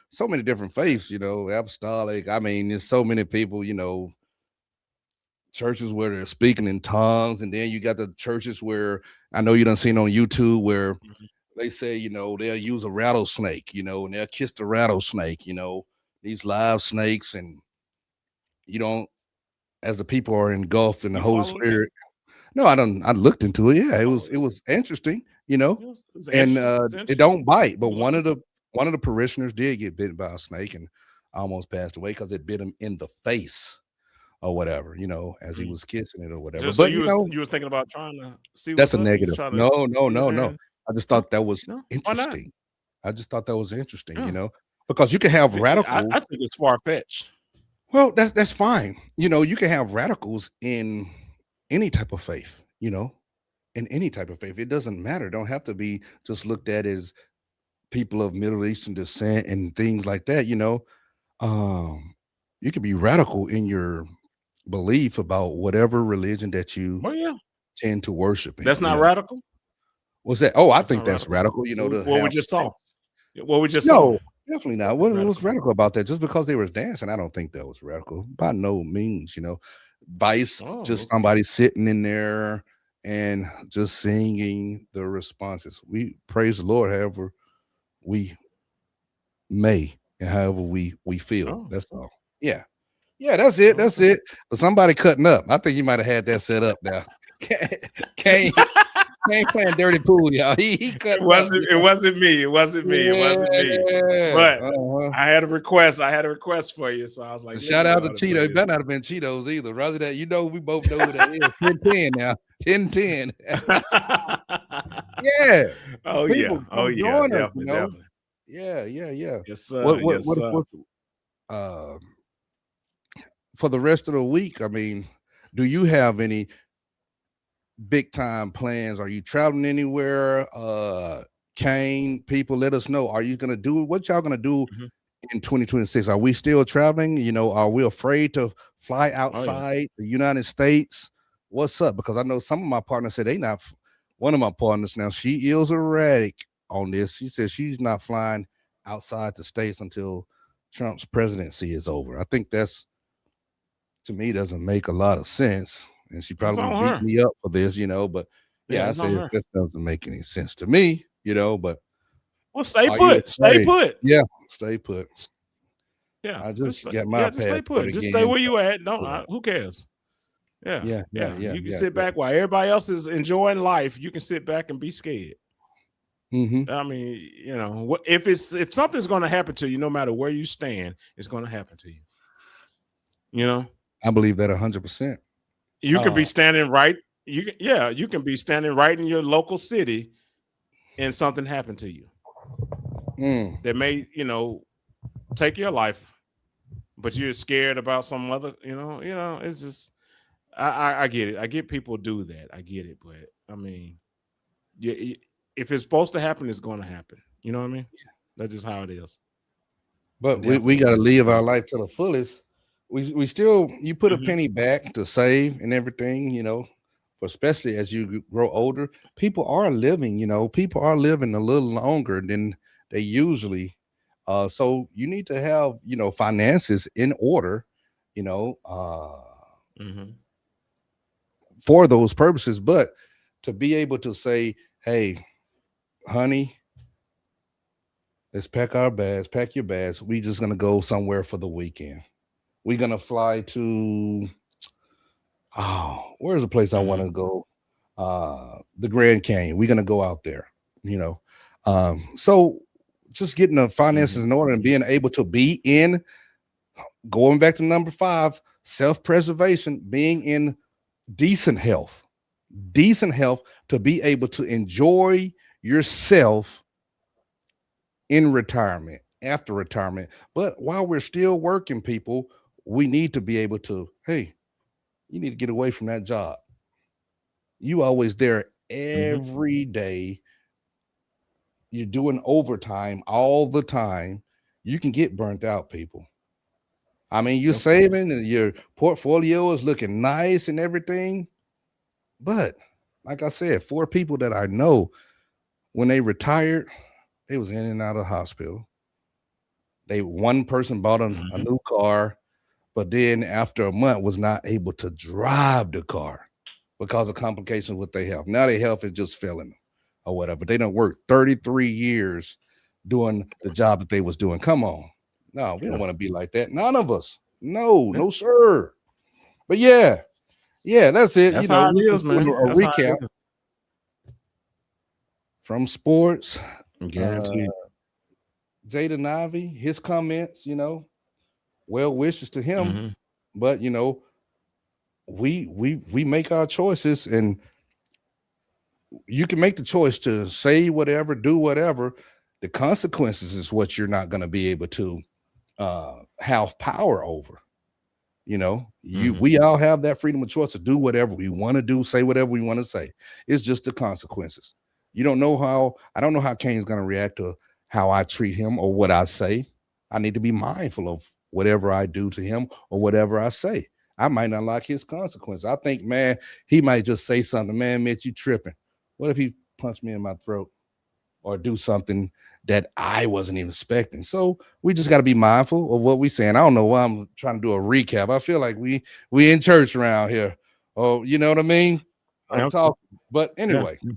So many different faiths, apostolic. I mean, there's so many people, churches where they're speaking in tongues, and then you got the churches where I know you done seen on YouTube where they say, they'll use a rattlesnake, and they'll kiss the rattlesnake, these live snakes, and as the people are engulfed in the You Holy follow that? Spirit. No, I looked into it. Yeah, it Oh, was interesting, it was and interesting. It's it interesting. don't bite. But You one like of the parishioners did get bitten by a snake and almost passed away because it bit him in the face or whatever, as he was kissing it or whatever. So But you was thinking about trying to see that's what's a up? You was negative. trying to No. get in there and, I just thought that was no? Why not? interesting. I just thought that was interesting, Yeah. because you can have I radicals. think it's far fetched. Well, that's fine. You can have radicals in any type of faith, in any type of faith. It doesn't matter. Don't have to be just looked at as people of Middle Eastern descent and things like that, you could be radical in your belief about whatever religion that you Well, yeah. tend to worship in. That's not radical. What's that? Oh, I That's think not that's radical, to What we have just saw. What we just saw. no, definitely not. What was radical about that? Just because they was dancing, I don't think that was radical. By no means, Vice, Oh, just okay. somebody sitting in there and just singing the responses. We praise the Lord however we may and however we feel. Oh. That's all. Yeah. Yeah, that's it. That's Okay. it. But somebody cutting up. I think you might have had that set up now. Kane playing dirty pool, y'all. He cut It wasn't me. It wasn't me. It wasn't me. But I had a request. I had a request for you. So I was like, shout out to Cheeto. It better not have been Cheetos either. Rather that, we both know who that is. 10-10 now. 10-10. Yeah. Oh, People yeah. Oh, come yeah. join us, Definitely, definitely. Yeah. Yes, sir. What's for the rest of the week? I mean, do you have any big time plans? Are you traveling anywhere? Kane, people, let us know. Are you gonna do what y'all gonna do in 2026? Are we still traveling? Are we afraid to fly outside the United States? What's up? Because I know some of my partners said they not. One of my partners now, she is erratic on this. She says she's not flying outside the states until Trump's presidency is over. I think that's, to me, doesn't make a lot of sense. And she probably beat me up for this, but I say this doesn't make any sense to me, but well, stay put. Stay put. Yeah, stay put. Yeah, I just got just my stay passport put. Just again. stay where you at. Who cares? Yeah. You can sit back while everybody else is enjoying life. You can sit back and be scared. I mean, you know, if something's going to happen to you, no matter where you stand, it's going to happen to you. You know, I believe that 100%. You can be standing right. You can be standing right in your local city, and something happened to you that may, you know, take your life, but you're scared about some other. You know, it's just. I get it. I get people do that. I get it, but I mean, if it's supposed to happen, it's going to happen. You know what I mean? That's just how it is. But we got to live our life to the fullest. We still, you put a penny back to save and everything, you know, especially as you grow older. People are living a little longer than they usually. So you need to have, you know, finances in order, you know, for those purposes. But to be able to say, hey, honey, let's pack your bags. We just gonna go somewhere for the weekend. We're gonna fly to where's the place I want to go? The Grand Canyon. We're gonna go out there, you know. So just getting the finances in order and being able to be in, going back to number 5, self-preservation, being in decent health to be able to enjoy yourself in retirement, after retirement. But while we're still working, people, we need to be able to, hey, you need to get away from that job. You always there every day. You're doing overtime all the time. You can get burnt out, people. I mean, you're saving and your portfolio is looking nice and everything. But like I said, 4 people that I know, when they retired, they was in and out of the hospital. One person bought a new car, but then after a month was not able to drive the car because of complications with their health. Now their health is just failing them or whatever. They don't work 33 years doing the job that they was doing. Come on. No, we don't want to be like that. None of us. No, sir. But yeah, that's it. That's how it is, man. A recap from sports. Guaranteed. Jada Navi, his comments, you know, well wishes to him, but you know, we make our choices, and you can make the choice to say whatever, do whatever. The consequences is what you're not going to be able to have power over. You know, we all have that freedom of choice to do whatever we want to do, say whatever we want to say. It's just the consequences. I don't know how Kane's going to react to how I treat him or what I say. I need to be mindful of whatever I do to him or whatever I say. I might not like his consequences. I think, man, he might just say something, man, Mitch, you tripping. What if he punched me in my throat or do something that I wasn't even expecting? So we just got to be mindful of what we're saying. I don't know why I'm trying to do a recap. I feel like we in church around here. Oh, you know what I mean? I'm talking. But anyway. Yeah.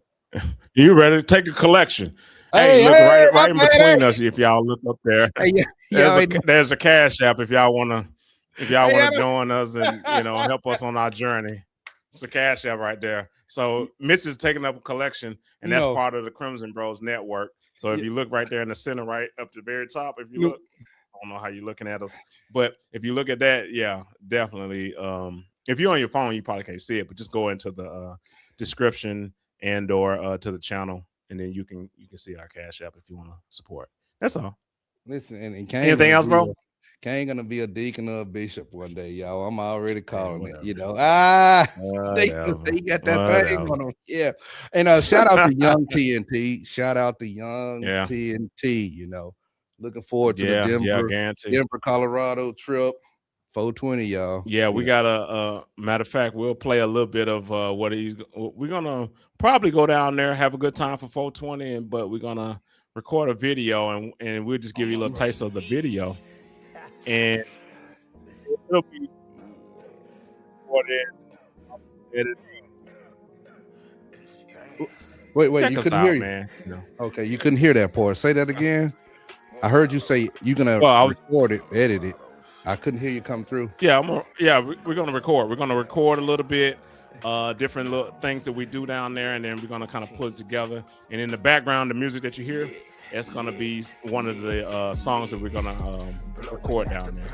You ready to take a collection? Hey, look right in between us. If y'all look up there, there's a Cash App if y'all want to join us and help us on our journey. It's a Cash App right there. So Mitch is taking up a collection, and that's part of the Crimson Bros Network. So if you look right there in the center, right up to the very top, if you look, I don't know how you're looking at us, but if you look at that, yeah, definitely. If you're on your phone, you probably can't see it, but just go into the description and or to the channel, and then you can see our Cash App if you want to support. That's all. Listen, and anything else, bro? Kane gonna be a deacon or a bishop one day, y'all. I'm already calling it. You know, he got that thing on him. Yeah, and shout out to Young TNT. Shout out to Young TNT. You know, looking forward to the Denver, Colorado trip. 420, y'all. Yeah, we got a matter of fact, we'll play a little bit of we're gonna probably go down there, have a good time for 420, but we're gonna record a video and we'll just give you a little taste of the video. And it'll be recorded. Wait, check you us couldn't out, hear you, man. No. Okay, you couldn't hear that part. Say that again. I heard you say you're gonna record it, edit it. I couldn't hear you come through. Yeah, we're gonna record. We're gonna record a little bit. different little things that we do down there, and then we're gonna kind of put it together. And in the background, the music that you hear, it's gonna be one of the songs that we're gonna record down there.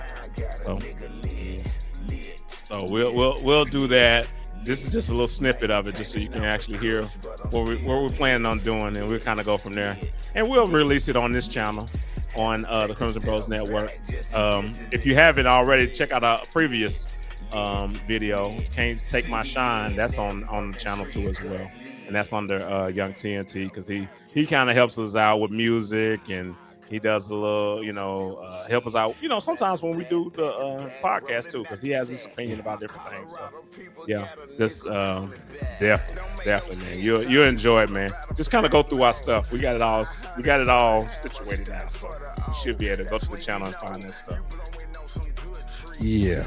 So we'll do that. This is just a little snippet of it, just so you can actually hear what we're planning on doing, and we'll kind of go from there. And we'll release it on this channel, on the Crimson Bros Network. If you haven't already, check out our previous video, Can't Take My Shine. That's on the channel too as well, and that's under Young TNT, because he kind of helps us out with music, and he does a little, help us out, sometimes when we do the podcast too, because he has his opinion about different things. So yeah, just definitely, man, you'll enjoy it, man. Just kind of go through our stuff. We got it all situated now, so you should be able to go to the channel and find that stuff. Yeah.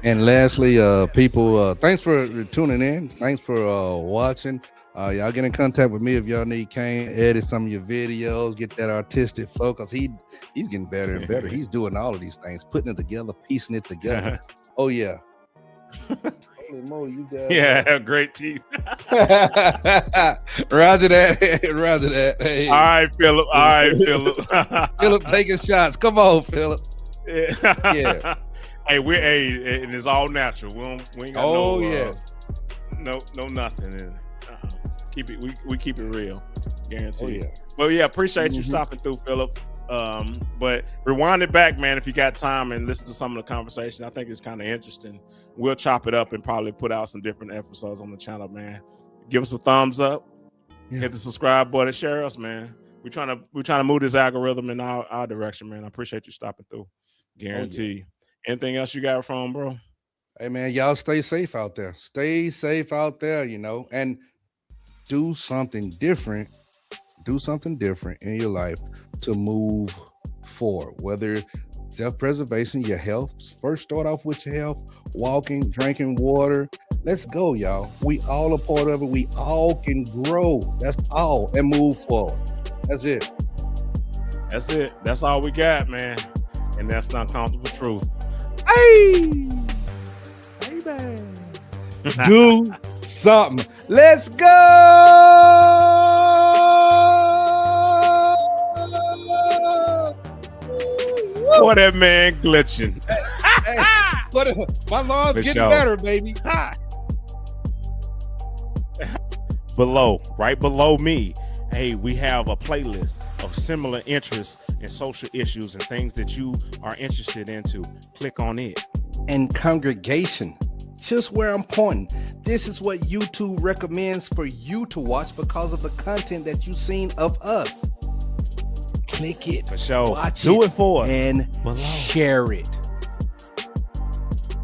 And lastly, people, thanks for tuning in. Thanks for watching. Y'all get in contact with me if y'all need Kane, edit some of your videos, get that artistic flow, because he's getting better and better. He's doing all of these things, putting it together, piecing it together. Oh yeah. Holy moly, you guys. Yeah, great teeth. Roger that. Roger that. Hey. All right, Philip. Philip taking shots. Come on, Philip. Yeah. Hey, and it's all natural. We ain't got no nothing in it. Keep it. We keep it real, guaranteed. Well, yeah, appreciate you stopping through, Philip. But rewind it back, man, if you got time, and listen to some of the conversation. I think it's kind of interesting. We'll chop it up and probably put out some different episodes on the channel, man. Give us a thumbs up, hit the subscribe button, share us, man. We're trying to move this algorithm in our direction, man. I appreciate you stopping through, guarantee. Anything else you got from, bro? Hey, man, y'all stay safe out there. Stay safe out there, and do something different. Do something different in your life to move forward, whether self-preservation, your health. First, start off with your health, walking, drinking water. Let's go, y'all. We all a part of it. We all can grow. That's all, and move forward. That's it. That's all we got, man. And that's the uncomfortable truth. Hey, baby. Do something. Let's go. Boy, that man glitching. Hey, my mom's getting better, baby. Right below me, hey, we have a playlist of similar interests and social issues and things that you are interested into. Click on it. And congregation, just where I'm pointing, this is what YouTube recommends for you to watch because of the content that you've seen of us. Click it, for sure. Watch Do it for us, and share it.